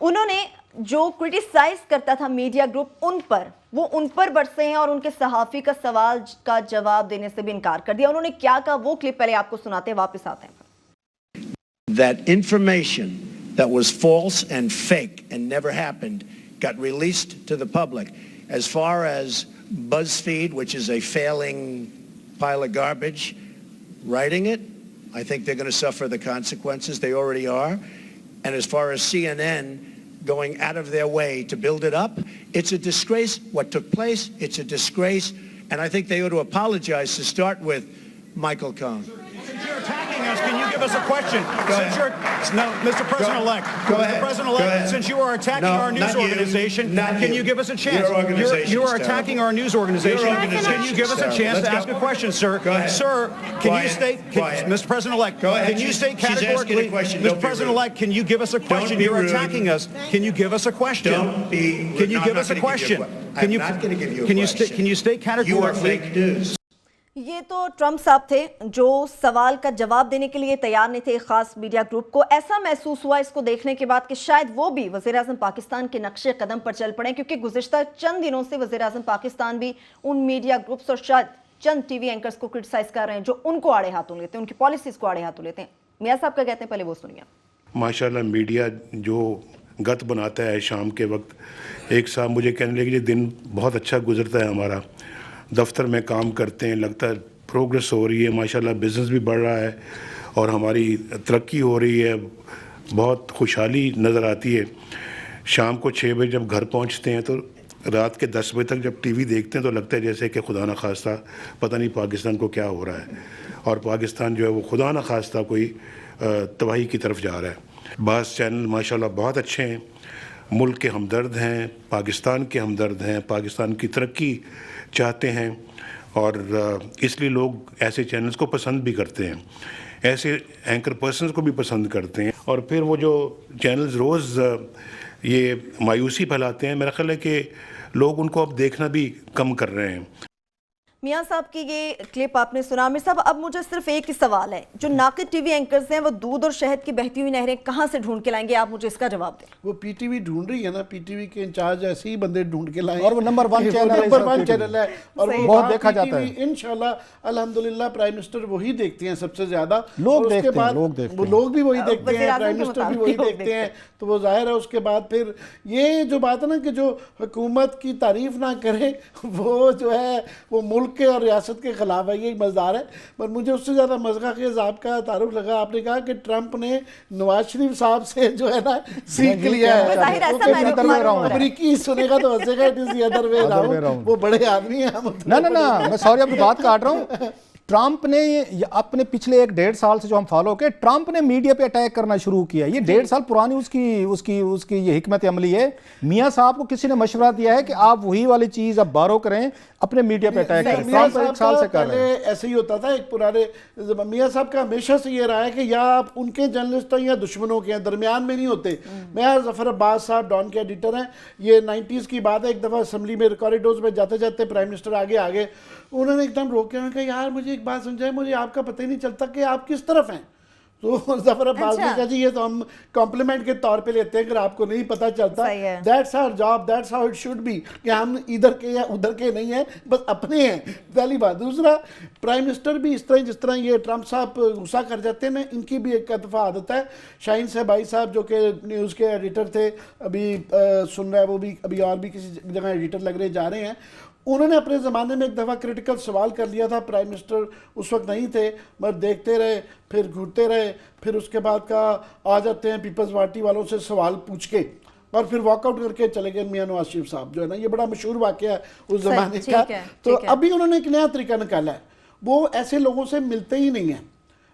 उन्होंने जो क्रिटिसाइज करता था मीडिया ग्रुप उन पर बरसे हैं और उनके सहाफ़ी का सवाल का जवाब देने से भी इनकार कर दिया। उन्होंने क्या कहा वो क्लिप पहले आपको सुनाते हैं, वापस आते हैं। That information that was false and fake and never happened got released to the public. As far as BuzzFeed, which is a failing pile of garbage, writing it, I think they're going to suffer the consequences. They already are. And as far as CNN going out of their way to build it up, it's a disgrace what took place. It's a disgrace. And I think they ought to apologize to start with, Michael Cohen. Since you're attacking us, can you give us a question? Go ahead. No, Mr. President-elect. Go ahead. Mr. President-elect, since you are attacking our news not you. organization, Not can you. you give us a chance? Your organization You are is attacking terrible. our news organization. Your organization Can you give us a is chance terrible. to Let's ask go. a question, sir? Go ahead. Sir, can Quiet. you state, Quiet. Mr. President-elect, Go ahead. can you state She's asking a categorically, question. Mr. Don't be rude. President-elect, can you give us a question? be You're rude. attacking us. Can you give us a question? Don't be. Can you I'm give not us a gonna give you question? I'm not going to give you a Can you question. can you state You are categorically? fake news. ये तो ट्रंप साहब थे जो सवाल का जवाब देने के लिए तैयार नहीं थे एक खास मीडिया ग्रुप को। ऐसा महसूस हुआ इसको देखने के बाद कि शायद वो भी वज़ीर-ए-आज़म पाकिस्तान के नक्शे कदम पर चल पड़े, क्योंकि गुज़िश्ता चंद दिनों से वज़ीर-ए-आज़म पाकिस्तान भी उन मीडिया ग्रुप्स और शायद चंद टीवी एंकर्स को क्रिटिसाइज कर रहे हैं जो उनको आड़े हाथों लेते हैं, उनकी पॉलिसीज को आड़े हाथों लेते हैं। मियां साहब क्या कहते हैं, पहले वो सुनिए। माशाल्लाह मीडिया जो गत बनाता है शाम के वक्त, एक साहब मुझे कहने लगे कि दिन बहुत अच्छा गुजरता है हमारा, दफ्तर में काम करते हैं, लगता है प्रोग्रेस हो रही है, माशाल्लाह बिज़नेस भी बढ़ रहा है और हमारी तरक्की हो रही है, बहुत खुशहाली नज़र आती है। शाम को 6 बजे जब घर पहुंचते हैं तो रात के 10 बजे तक जब टीवी देखते हैं तो लगता है जैसे कि खुदा न खास्ता पता नहीं पाकिस्तान को क्या हो रहा है, और पाकिस्तान जो है वो खुदा न खास्ता कोई तबाही की तरफ जा रहा है। बास चैनल माशाल्लाह बहुत अच्छे हैं, मुल्क के हमदर्द हैं, पाकिस्तान के हमदर्द हैं, पाकिस्तान की तरक्की चाहते हैं, और इसलिए लोग ऐसे चैनल्स को पसंद भी करते हैं, ऐसे एंकर पर्सन्स को भी पसंद करते हैं। और फिर वो जो चैनल्स रोज़ ये मायूसी फैलाते हैं, मेरा ख्याल है कि लोग उनको अब देखना भी कम कर रहे हैं। मियां साहब की ये क्लिप आपने सुना। आमिर साहब, अब मुझे सिर्फ एक ही सवाल है, जो नाकिद टीवी एंकर्स हैं वो दूध और शहद की बहती हुई नहरें कहां से ढूंढ के लाएंगे, आप मुझे इसका जवाब दें। वो पीटीवी ढूंढ रही है ना, पीटीवी के इंचार्ज ऐसे ही बंदे ढूंढ के लाए, और वो नंबर 1 चैनल है, नंबर 1 चैनल है और सही वो बहुत देखा जाता है। इंशाल्लाह अल्हम्दुलिल्लाह प्राइम मिनिस्टर वही देखते हैं सबसे ज्यादा, लोग और उसके देखते हैं, बाद लोग देखते वो हैं। लोग भी वही देखते हैं, वज़ीर-ए-आज़म प्राइम के मिनिस्टर भी मुताबिक वही लोग देखते हैं, तो वो जाहिर है उसके बाद फिर ये जो बात है ना कि जो हुकूमत की तारीफ ना करे वो जो है वो मुल्क के और रियासत के खिलाफ है, ये मज़ेदार है। पर मुझे उससे ज़्यादा मज़ा खेज़ आपका तारुफ लगा, आपने कहा कि ट्रंप ने नवाज शरीफ साहब से जो है ना सीख लिया है। ज़ाहिर ऐसा वो मैंने कहते मालूम हैं, हो रहा है। अमरीकी सुनेगा तो हंसेगा, it is the other way round. वो बड़े आदमी हैं, हम ना ना ना, मैं सॉरी आपकी बात काट रहा हूँ। ट्रंप ने अपने पिछले 1-1.5 साल से जो हम फॉलो के, ट्रंप ने मीडिया पे अटैक करना शुरू किया। ये 1.5 साल पुरानी उसकी ये हिकमत अमली है। मियां साहब को किसी ने मशवरा दिया है कि आप वही वाली चीज अब बारो करें, अपने मीडिया पे अटैक करें। मियां ट्रंप 1 साल से कर रहे हैं। पहले ऐसे ही होता था, एक पुराने मियां साहब का हमेशा से ये रहा है कि या आप उनके जर्नलिस्ट हैं या दुश्मनों के हैं, दरमियान में नहीं होते। मैं जफर अब्बास साहब डॉन के एडिटर हैं, ये 90s की बात है, एक दफ़ा असम्बली में कॉरिडोर्स में जाते जाते प्राइम मिनिस्टर आगे उन्होंने एकदम रोक के कहा, यार मुझे एक बात समझाए, मुझे आपका पता ही नहीं चलता कि आप किस तरफ हैं। तो जफर अब्बास ने कहा, जी ये तो हम कॉम्प्लीमेंट के तौर पे लेते हैं, अगर आपको नहीं पता चलता, that's our job, that's how it should be, कि हम इधर के या उधर के नहीं हैं, बस अपने हैं, पहली बात। दूसरा, प्राइम मिनिस्टर भी इस तरह जिस तरह ये ट्रंप साहब गुस्सा कर जाते हैं ना, इनकी भी एक दफ़ा आदत है। शाहीन साहबाई साहब जो कि न्यूज़ के एडिटर थे, अभी सुन रहा है, वो भी अभी और भी किसी जगह एडिटर लग रहे जा रहे हैं, उन्होंने अपने ज़माने में एक दफ़ा क्रिटिकल सवाल कर लिया था, प्राइम मिनिस्टर उस वक्त नहीं थे, मगर देखते रहे, फिर घूरते रहे, फिर उसके बाद का आ जाते हैं पीपल्स पार्टी वालों से सवाल पूछ के, और फिर वॉकआउट करके चले गए मियां नवाज शरीफ साहब, जो है ना, ये बड़ा मशहूर वाक़या है उस ज़माने का। तो अभी उन्होंने एक नया तरीका निकाला है, वो ऐसे लोगों से मिलते ही नहीं हैं।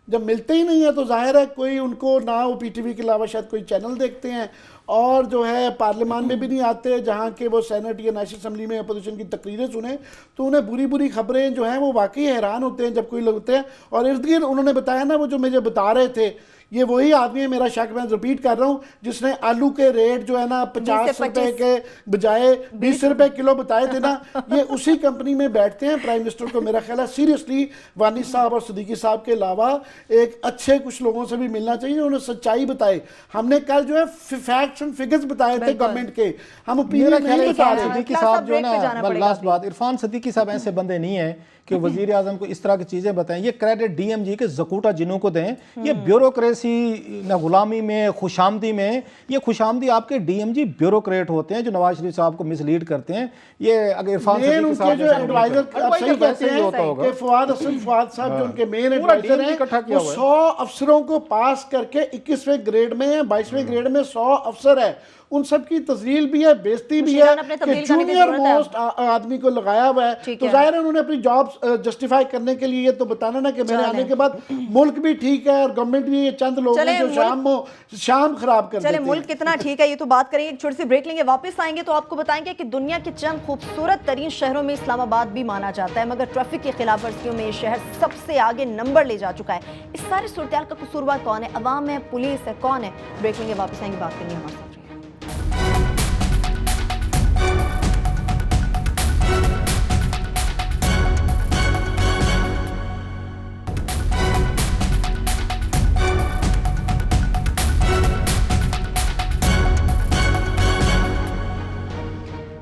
जब मिलते ही नहीं है तो जाहिर है कोई उनको ना, वो पीटीवी के अलावा शायद कोई चैनल देखते हैं, और जो है पार्लियामान में भी नहीं आते, जहाँ के वो सेनेट या नेशनल असम्बली में अपोजिशन की तकरीरें सुने तो उन्हें बुरी बुरी खबरें जो हैं वो वाकई हैरान होते हैं जब कोई लोग होते हैं। और इर्द गिर्द उन्होंने बताया ना, वो जो मुझे बता रहे थे, ये वही आदमी है, मेरा शक, मैं रिपीट कर रहा हूँ, जिसने आलू के रेट जो है ना 50 रुपए के बजाय 20 रुपए किलो बताए थे ना, ये उसी कंपनी में बैठते हैं। प्राइम मिनिस्टर को मेरा ख्याल है सीरियसली वानी साहब और सिद्दीकी साहब के अलावा एक अच्छे कुछ लोगों से भी मिलना चाहिए, उन्हें सच्चाई बताए। हमने कल जो है फैक्ट्स एंड फिगर्स बताए थे गवर्नमेंट के, हम ओपिनियन नहीं बता रहे। सिद्दीकी साहब जो है ना, लास्ट बात, इरफान सिद्दीकी साहब ऐसे बंदे नहीं है कि वजीर आजम को इस तरह की चीजें बताएं। ये क्रेडिट डीएमजी के जकूटा जिन्हों को दें, ये ब्यूरोक्रेसी डेमोक्रेसी ना गुलामी में, खुशामदी में। ये खुशामदी आपके डीएमजी ब्यूरोक्रेट होते हैं जो नवाज शरीफ साहब को मिसलीड करते हैं। ये अगर इरफान मेन सदीक उनके साहब जो जैसा एडवाइजर आप सही कहते हैं कि फवाद साहब जो उनके मेन पूरा एडवाइजर team हैं इकट्ठा किया वो हुआ है। 100 अफसरों को पास करके 21वें ग्रेड में है, 22वें ग्रेड में 100 अफसर है। उन सब की तजलील भी है, बेइज्जती भी है मुशीरान अपने कि तब्दील करने की जूनियर जरूरत है। मोस्ट आदमी को लगाया हुआ है। ठीक तो है। जाहिर है उन्होंने अपनी जॉब जस्टिफाई करने के लिए ये तो बताना ना कि मेरे चलें। आने के बाद मुल्क भी ठीक है और गवर्नमेंट भी, ये चंद लोग हैं चलें, जो शाम खराब कर चले देते मुल्क हैं। कितना ठीक है ये तो बात करेंगे, एक छोटी सी ब्रेक लेंगे, वापस आएंगे तो आपको बताएंगे कि दुनिया के चंद खूबसूरत तरीन शहरों में इस्लामाबाद भी माना जाता है, मगर ट्रैफिक की खिलाफ वर्जियों में ये शहर सबसे आगे नंबर ले जा चुका है। इस सारी सूरत का कसूरवार कौन है? अवाम है, पुलिस है, कौन है? ब्रेक लेंगे, वापस आएंगे, बात करेंगे हमारे साथ।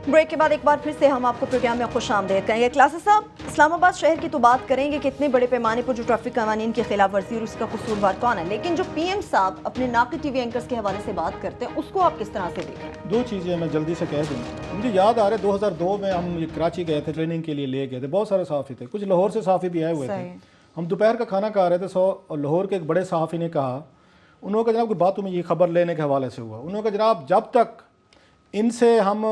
ब्रेक के बाद एक बार फिर से हम आपको प्रोग्राम में खुशामदीद करेंगे। क्लासेस साहब, इस्लामाबाद शहर की तो बात करेंगे कि इतने बड़े पैमाने पर जो ट्रैफिक कानून की खिलाफ वर्जी और उसका कसूरवार कौन है, लेकिन जो पीएम साहब अपने नाक़िद टीवी एंकर्स के हवाले से बात करते हैं उसको आप किस तरह से देख रहे हैं? दो चीज़ें मैं जल्दी से कह दूँ। मुझे याद आ रहा है 2002 में हम कराची गए थे, ट्रेनिंग के लिए ले गए थे, बहुत सारे सहाफ़ी थे, कुछ लाहौर से सहाफ़ी भी आए हुए थे। हम दोपहर का खाना खा रहे थे, और लाहौर के एक बड़े सहाफ़ी ने कहा, उन्होंने कहा जनाब कोई बात तुम्हें ये खबर लेने के हवाले से हुआ। उन्होंने कहा जनाब जब तक इनसे हम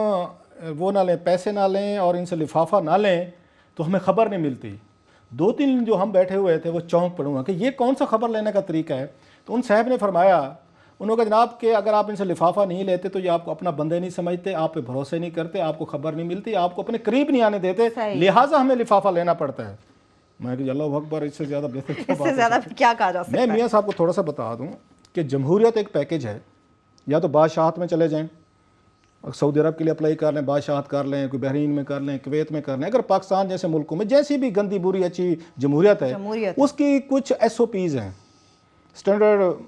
वो ना लें, पैसे ना लें और इनसे लिफाफा ना लें तो हमें ख़बर नहीं मिलती। 2-3 जो हम बैठे हुए थे वो चौंक पड़ूंगा कि ये कौन सा खबर लेने का तरीका है। तो उन साहब ने फरमाया, उन्होंने कहा जनाब कि अगर आप इनसे लिफाफा नहीं लेते तो ये आपको अपना बंदे नहीं समझते, आप पे भरोसे नहीं करते, आपको खबर नहीं मिलती, आपको अपने करीब नहीं आने देते, लिहाजा हमें लिफाफा लेना पड़ता है। मैं कि अल्लाह अकबर, इससे ज़्यादा बेहतर इससे ज़्यादा क्या कहा जा सकता है? मैं मियाँ साहब को थोड़ा सा बता दूँ कि जमहूरियत एक पैकेज है, या तो बादशाहत में चले जाएँ, सऊदी अरब के लिए अप्लाई कर लें, बादशाहत कर लें, कोई बहरीन में कर लें, कुवैत में कर लें। अगर पाकिस्तान जैसे मुल्कों में जैसी भी गंदी बुरी अच्छी जमहूरियत है उसकी कुछ SOPs हैं, स्टैंडर्ड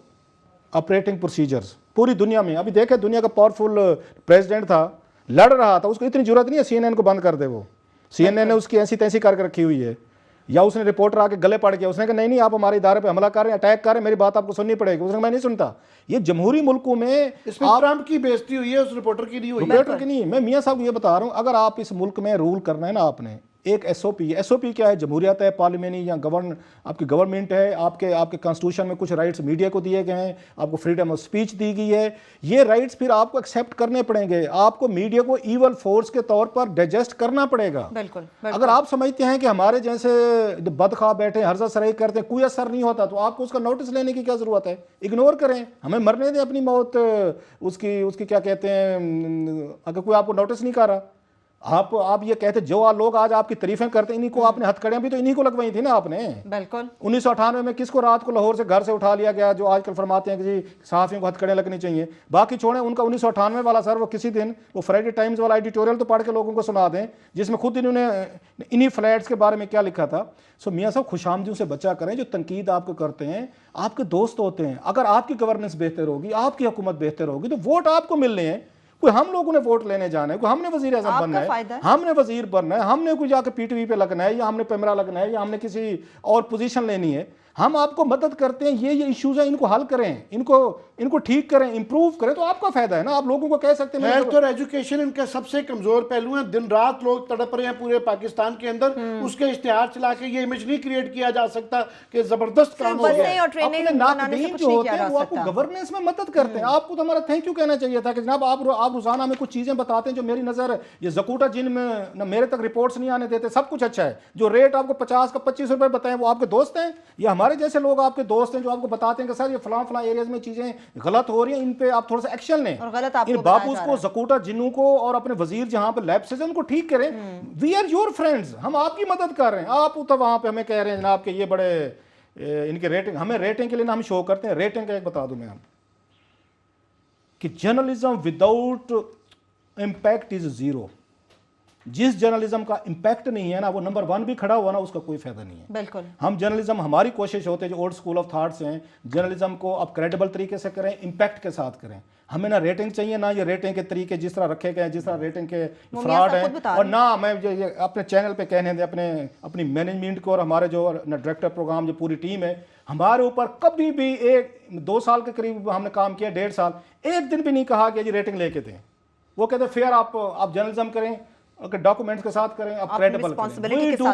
ऑपरेटिंग प्रोसीजर्स, पूरी दुनिया में। अभी देखें दुनिया का पावरफुल प्रेसिडेंट था, लड़ रहा था, उसको इतनी जरूरत नहीं है CNN को बंद कर दे। वो CNN ने उसकी ऐसी तैसी करके रखी हुई है, या उसने रिपोर्टर आके गले पड़ गया, उसने कहा नहीं आप हमारे इदारे पे हमला कर रहे हैं, अटैक कर रहे हैं, मेरी बात आपको सुननी पड़ेगी। उसने कहा मैं नहीं सुनता। ये जमहूरी मुल्कों में इसमें ट्रंप की बेइज्जती हुई है, उस रिपोर्टर की नहीं हुई। रिपोर्टर की नहीं, मैं मियाँ साहब ये बता रहा हूँ, अगर आप इस मुल्क में रूल करना है ना, आपने एक SOP क्या है? जमहूरियत है, पार्लियामेंट या आपकी गवर्नमेंट है, आपके कॉन्स्टिट्यूशन में कुछ राइट्स मीडिया को दिए गए हैं, आपको फ्रीडम ऑफ स्पीच दी गई है। ये राइट्स फिर आपको एक्सेप्ट करने पड़ेंगे, आपको मीडिया को ईवल फोर्स के तौर पर डाइजेस्ट करना पड़ेगा। बिल्कुल। अगर आप समझते हैं कि हमारे जैसे बदखा बैठे हर्जा सराई करते हैं, कोई असर नहीं होता, तो आपको उसका नोटिस लेने की क्या ज़रूरत है? इग्नोर करें, हमें मरने दें अपनी मौत। उसकी क्या कहते हैं, अगर कोई आपको नोटिस नहीं कर रहा, आप ये कहते जो लोग आज आपकी तारीफें करते हैं, इन्हीं को आपने हथकड़ियां भी तो इन्हीं को लगवाई थी ना आपने। बिल्कुल। 1998 में किसको रात को लाहौर से घर से उठा लिया गया, जो आजकल फरमाते हैं कि जी सहाफ़ियों को हथकड़ियां लगनी चाहिए। बाकी छोड़ें, उनका 1998 वाला सर, वो किसी दिन वो फ्राइडे टाइम्स वाला एडिटोरियल तो पढ़ के लोगों को सुना दें, जिसमें खुद इन्होंने इन्हीं फ्लैट्स के बारे में क्या लिखा था। सो मियाँ साहब खुशामदियों से बचा करें, जो तनकीद आपको करते हैं आपके दोस्त होते हैं। अगर आपकी गवर्नेंस बेहतर होगी, आपकी हुकूमत बेहतर होगी, तो वोट आपको मिलने हैं। कोई हम लोगों ने वोट लेने जाना है, कोई हमने वजीर आज़म बनना है, हमने वजीर बनना है, हमने कोई जाकर PTV पे लगना है, या हमने पैमरा लगना है, या हमने किसी और पोजीशन लेनी है। हम आपको मदद करते हैं, ये इश्यूज हैं, इनको हल करें, इनको ठीक करें, इंप्रूव करें, तो आपका फायदा है ना। आप लोगों को कह सकते हैं हेल्थ और एजुकेशन इनके सबसे कमजोर पहलू हैं। दिन रात लोग तड़प रहे हैं पूरे पाकिस्तान के अंदर, उसके इश्तिहार चला के ये इमेज नहीं क्रिएट किया जा सकता कि जबरदस्त काम हो गया। अपने नाक़दीन जो होते हैं वो आपको गवर्नेंस में मदद करते हैं। आपको तो हमारा थैंक यू कहना चाहिए था कि जनाब आप रोजाना में कुछ चीजें बताते हैं जो मेरी नजर, ये ज़कूटा जिन में मेरे तक रिपोर्ट्स नहीं आने देते, सब कुछ अच्छा है। जो रेट आपको 50 का 25 रुपए बताएं, वो आपके दोस्त हैं, या हमारे जैसे लोग आपके दोस्त हैं जो आपको बताते हैं कि सर ये फलां एरियाज में चीजें गलत हो रही हैं, इन पे आप थोड़ा सा एक्शन लें, इन बाबूस को, ज़कूटा जिन्नू को और अपने वजीर जहां पे लैप्सेस हैं उनको ठीक करें। वी आर योर फ्रेंड्स, हम आपकी मदद कर रहे हैं। आप तो वहां पे हमें कह रहे हैं जनाब के ये बड़े इनके रेटिंग, हमें रेटिंग के लिए ना हम शो करते हैं। रेटिंग का एक बता दूं मैं कि journalism without impact is zero. जिस जर्नलिज्म का इम्पैक्ट नहीं है ना, वो नंबर 1 भी खड़ा हुआ ना, उसका कोई फायदा नहीं है। बिल्कुल। हम जर्नलिज्म, हमारी कोशिश होती है जो ओल्ड स्कूल ऑफ थॉट्स हैं, जर्नलिज्म को अब क्रेडिबल तरीके से करें, इम्पैक्ट के साथ करें। हमें ना रेटिंग चाहिए, ना ये रेटिंग के तरीके जिस तरह रखे गए, जिस तरह रेटिंग के फ्रॉड हैं, और ना मैं ये अपने चैनल पे कहने दें अपनी मैनेजमेंट को और हमारे जो डायरेक्टर प्रोग्राम जो पूरी टीम है, हमारे ऊपर कभी भी 2 साल के करीब हमने काम किया, 1.5 साल, एक दिन भी नहीं कहा कि जी रेटिंग लेके दें। वो कहते फिर आप जर्नलिज्म करें, डॉक्यूमेंट्स के साथ करें, आप credible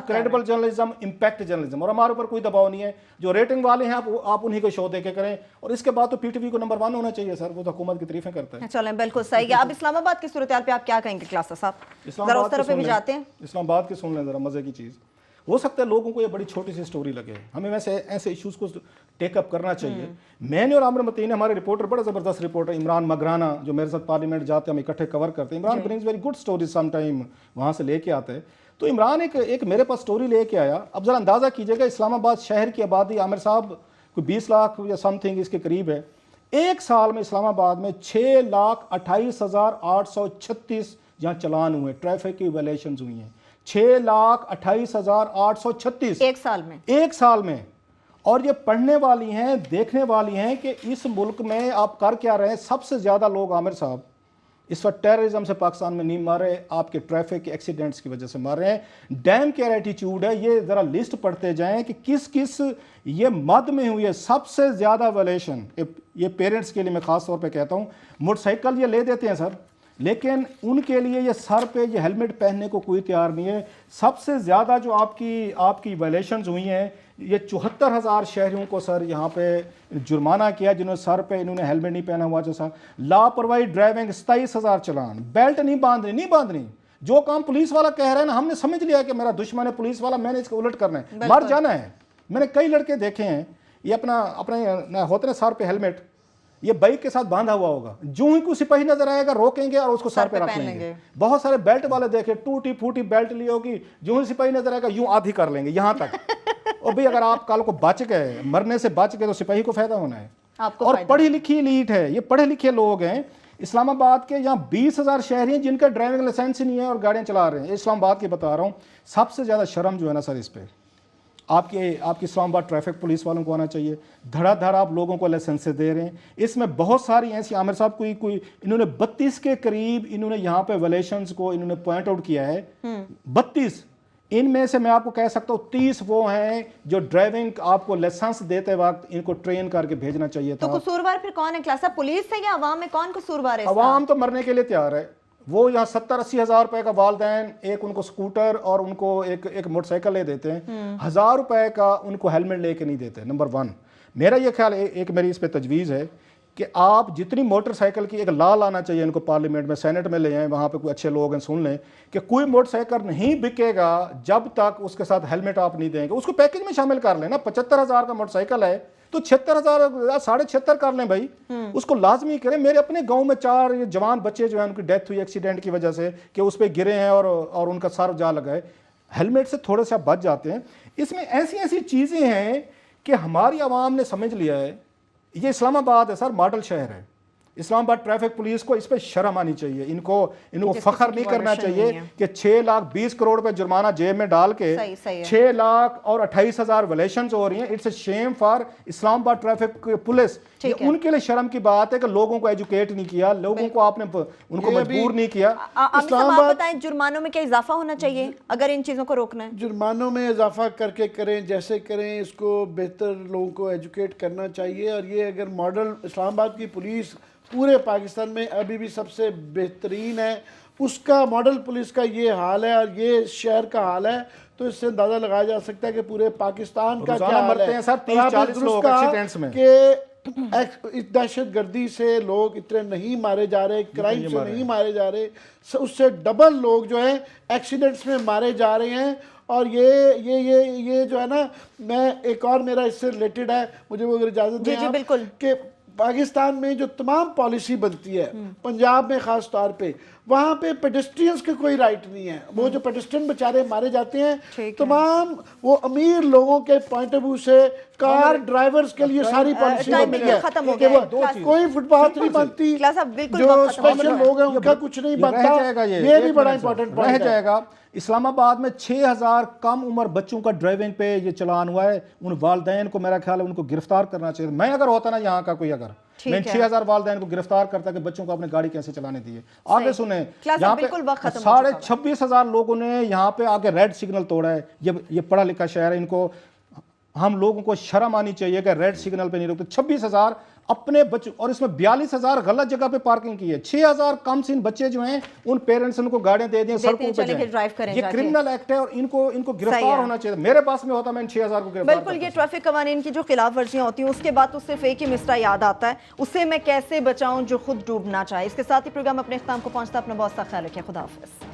credible journalism, impact journalism, और हमारे ऊपर कोई दबाव नहीं है। जो रेटिंग वाले हैं आप उन्हीं को शो दे के करें, और इसके बाद तो पीटीवी को नंबर 1 होना चाहिए सर, वो तो हुकूमत की तारीफें करता है। चलें, बिल्कुल सही है। अब इस्लामाबाद की सूरत पे आप क्या कहेंगे क्लासा साहब? जरा उस तरफ भी जाते हैं। इस्लामाबाद की सुन लें जरा, मजे की चीज़। हो सकता है लोगों को ये बड़ी छोटी सी स्टोरी लगे, हमें वैसे ऐसे इश्यूज को टेकअप करना चाहिए। मैंने और आमिर मतीन, हमारे रिपोर्टर, बड़ा ज़बरदस्त रिपोर्टर इमरान मगराना, जो मेरे साथ पार्लियामेंट जाते हैं, हम इकट्ठे कवर करते हैं। Imran brings very good story, some time वहाँ से लेके आते हैं। तो इमरान एक मेरे पास स्टोरी लेके आया। अब ज़रा अंदाज़ा कीजिएगा, इस्लामाबाद शहर की आबादी, आमिर साहब, कोई 20 लाख या समथिंग इसके करीब है। एक साल में इस्लामाबाद में 6,28,836 जहाँ चलान हुए, ट्रैफिक की वायलेशंस हुई हैं, 6,28,836 एक साल में। और ये पढ़ने वाली हैं, देखने वाली हैं कि इस मुल्क में आप कर क्या रहे हैं। सबसे ज़्यादा लोग आमिर साहब इस वक्त टेररिज्म से पाकिस्तान में नहीं मार रहे, आपके ट्रैफिक एक्सीडेंट्स की वजह से मार रहे हैं। डैम केयर एटीट्यूड है, ये ज़रा लिस्ट पढ़ते जाएं कि किस किस ये मद में हुई है सबसे ज़्यादा वायलेशन। ये पेरेंट्स के लिए मैं ख़ास तौर पे कहता हूँ, मोटरसाइकिल ये ले देते हैं सर, लेकिन उनके लिए ये सर पे ये हेलमेट पहनने को कोई तैयार नहीं है। सबसे ज़्यादा जो आपकी वायलेशंस हुई हैं, ये 74,000 शहरियों को सर यहाँ पे जुर्माना किया जिन्होंने सर पे इन्होंने हेलमेट नहीं पहना हुआ। जैसा लापरवाही ड्राइविंग, 27,000 चलान, बेल्ट नहीं बांधनी। जो काम पुलिस वाला कह रहा है ना, हमने समझ लिया कि मेरा दुश्मन है पुलिस वाला, मैंने इसको उलट करना है, मर जाना है। मैंने कई लड़के देखे हैं, ये अपने होते ना सर पे हेलमेट, ये बाइक के साथ बांधा हुआ होगा, जो ही कोई सिपाही नजर आएगा रोकेंगे और उसको सर पे रख लेंगे। बहुत सारे बेल्ट वाले देखे, टूटी फूटी बेल्ट ली होगी, जो ही सिपाही नजर आएगा यूं आधी कर लेंगे यहाँ तक। और भाई अगर आप कल को बच गए, मरने से बच गए, तो सिपाही को फायदा होना है। और पढ़ी लिखी लीट है, ये पढ़े लिखे लोग हैं। इस्लामाबाद के यहाँ 20,000 शहरी हैं जिनका ड्राइविंग लाइसेंस ही नहीं है और गाड़ियाँ चला रहे हैं। इस्लामाबाद की बता रहा हूँ। सबसे ज़्यादा शर्म जो है ना सर, इस पर आपकी इस्लामाबाद ट्रैफिक पुलिस वालों को आना चाहिए। धड़ाधड़ आप लोगों को लाइसेंस दे रहे हैं। इसमें बहुत सारी ऐसी, आमिर साहब कोई इन्होंने 32 के करीब इन्होंने यहाँ पे वायलेशंस को इन्होंने पॉइंट आउट किया है। 32 इनमें से मैं आपको कह सकता हूँ 30 वो हैं जो ड्राइविंग आपको लाइसेंस देते वक्त इनको ट्रेन करके भेजना चाहिए था। तो कसूरवार फिर कौन है क्लासा, पुलिस है या अवाम में? कौन कसूरवार है? अवाम तो मरने के लिए तैयार है। वो यहाँ 70-80 हज़ार रुपए का वालदैन, एक उनको स्कूटर और उनको एक मोटरसाइकिल ले देते हैं। 1,000 रुपए का उनको हेलमेट लेके नहीं देते। नंबर 1 मेरा ये ख्याल, एक मेरी इस पे तजवीज़ है कि आप जितनी मोटरसाइकिल की एक लॉ लाना चाहिए इनको, पार्लियामेंट में, सेनेट में ले आएँ, वहाँ पे कोई अच्छे लोग हैं, सुन लें कि कोई मोटरसाइकिल नहीं बिकेगा जब तक उसके साथ हेलमेट आप नहीं देंगे। उसको पैकेज में शामिल कर लेना। 75,000 का मोटरसाइकिल है तो 76,000 76.5 कर लें भाई, उसको लाजमी करें। मेरे अपने गांव में 4 जवान बच्चे जो हैं उनकी डेथ हुई एक्सीडेंट की वजह से कि उस पर गिरे हैं और उनका सर जा लगा है। हेलमेट से थोड़े से बच जाते हैं। इसमें ऐसी ऐसी चीज़ें हैं कि हमारी आवाम ने समझ लिया है। ये इस्लामाबाद है सर, मॉडल शहर है। इस्लामाबाद ट्रैफिक पुलिस को इस पे शर्म आनी चाहिए। इनको फख्र नहीं करना चाहिए कि 6,20,00,000 रुपए जुर्माना जेब में डाल के 6,28,000 वायलेशंस हो रही हैं। It's a shame for Islamabad traffic police. ये उनके लिए शर्म की बात है कि लोगों को एजुकेट नहीं किया, लोगों को आपने उनको मजबूर नहीं किया। इस्लामाबाद बताएं, जुर्मानों में क्या इजाफा होना चाहिए अगर इन चीज़ों को रोकना है? जुर्मानों में इजाफा करके करें, जैसे करें, इसको बेहतर लोगों को एजुकेट करना चाहिए। और ये अगर मॉडल इस्लामाबाद की पुलिस पूरे पाकिस्तान में अभी भी सबसे बेहतरीन है, उसका मॉडल पुलिस का ये हाल है और ये शहर का हाल है, तो इससे अंदाजा लगाया जा सकता है कि पूरे पाकिस्तान का क्या हाल है। सर 30-40 लोग एक्सीडेंट्स में कि इस दहशत गर्दी से लोग इतने नहीं मारे जा रहे, क्राइम से नहीं मारे जा रहे, उससे डबल लोग जो है एक्सीडेंट्स में मारे जा रहे हैं। और ये जो है ना, मैं एक और मेरा इससे रिलेटेड है, मुझे वो अगर इजाजत दें आप, बिल्कुल, कि पाकिस्तान में जो तमाम पॉलिसी बनती है, पंजाब में ख़ास तौर पे, वहाँ पे पेडेस्ट्रियंस के कोई राइट नहीं है। वो जो पेडेस्ट्रियन बेचारे मारे जाते हैं, तमाम वो अमीर लोगों के पॉइंट ऑफ व्यू से कार ड्राइवर्स के लिए सारी पॉलिसी बनी है कि कोई फुटपाथ नहीं बनती, जो स्पेशल लोग हैं उनका कुछ नहीं बनता। ये भी बड़ा इंपॉर्टेंट रह जाएगा। इस्लामाबाद में 6,000 कम उम्र बच्चों का ड्राइविंग पे ये चलान हुआ है। उन वालदैन को मेरा ख्याल है उनको गिरफ्तार करना चाहिए। मैं अगर होता ना यहाँ का कोई, अगर मैं 6,000 वालदैन को गिरफ्तार करता कि बच्चों को अपने गाड़ी कैसे चलाने दी है। आगे सुने, यहाँ पे 26,500 लोगों ने यहाँ पे आके रेड सिग्नल तोड़ा है। ये पढ़ा लिखा शहर है, इनको हम लोगों को शर्म आनी चाहिए कि रेड सिग्नल पे नहीं रुकते। 26,000 अपने बच्चों, और इसमें 42,000 गलत जगह पे पार्किंग की है। 6,000 कम से इन बच्चे जो हैं उन पेरेंट्स उनको गाड़ियां दे दें, सड़कों पे चले के ड्राइव करें ये जाके। क्रिमिनल एक्ट है और इनको सही गिरफ्तार है। होना चाहिए। मेरे पास में होता मैं इन 6,000 को गिरफ्तार बिल्कुल, ये करता। ट्रैफिक कवानीन की जो खिलाफ वर्जियां होती हैं उसके बाद तो सिर्फ एक ही मिसरा याद आता है, उसे मैं कैसे बचाऊं जो खुद डूबना चाहे। इसके साथ ही प्रोग्राम अपने इख्तिताम को पहुंचता। अपना बहुत सा ख्याल रखिए। खुदा हाफिज़।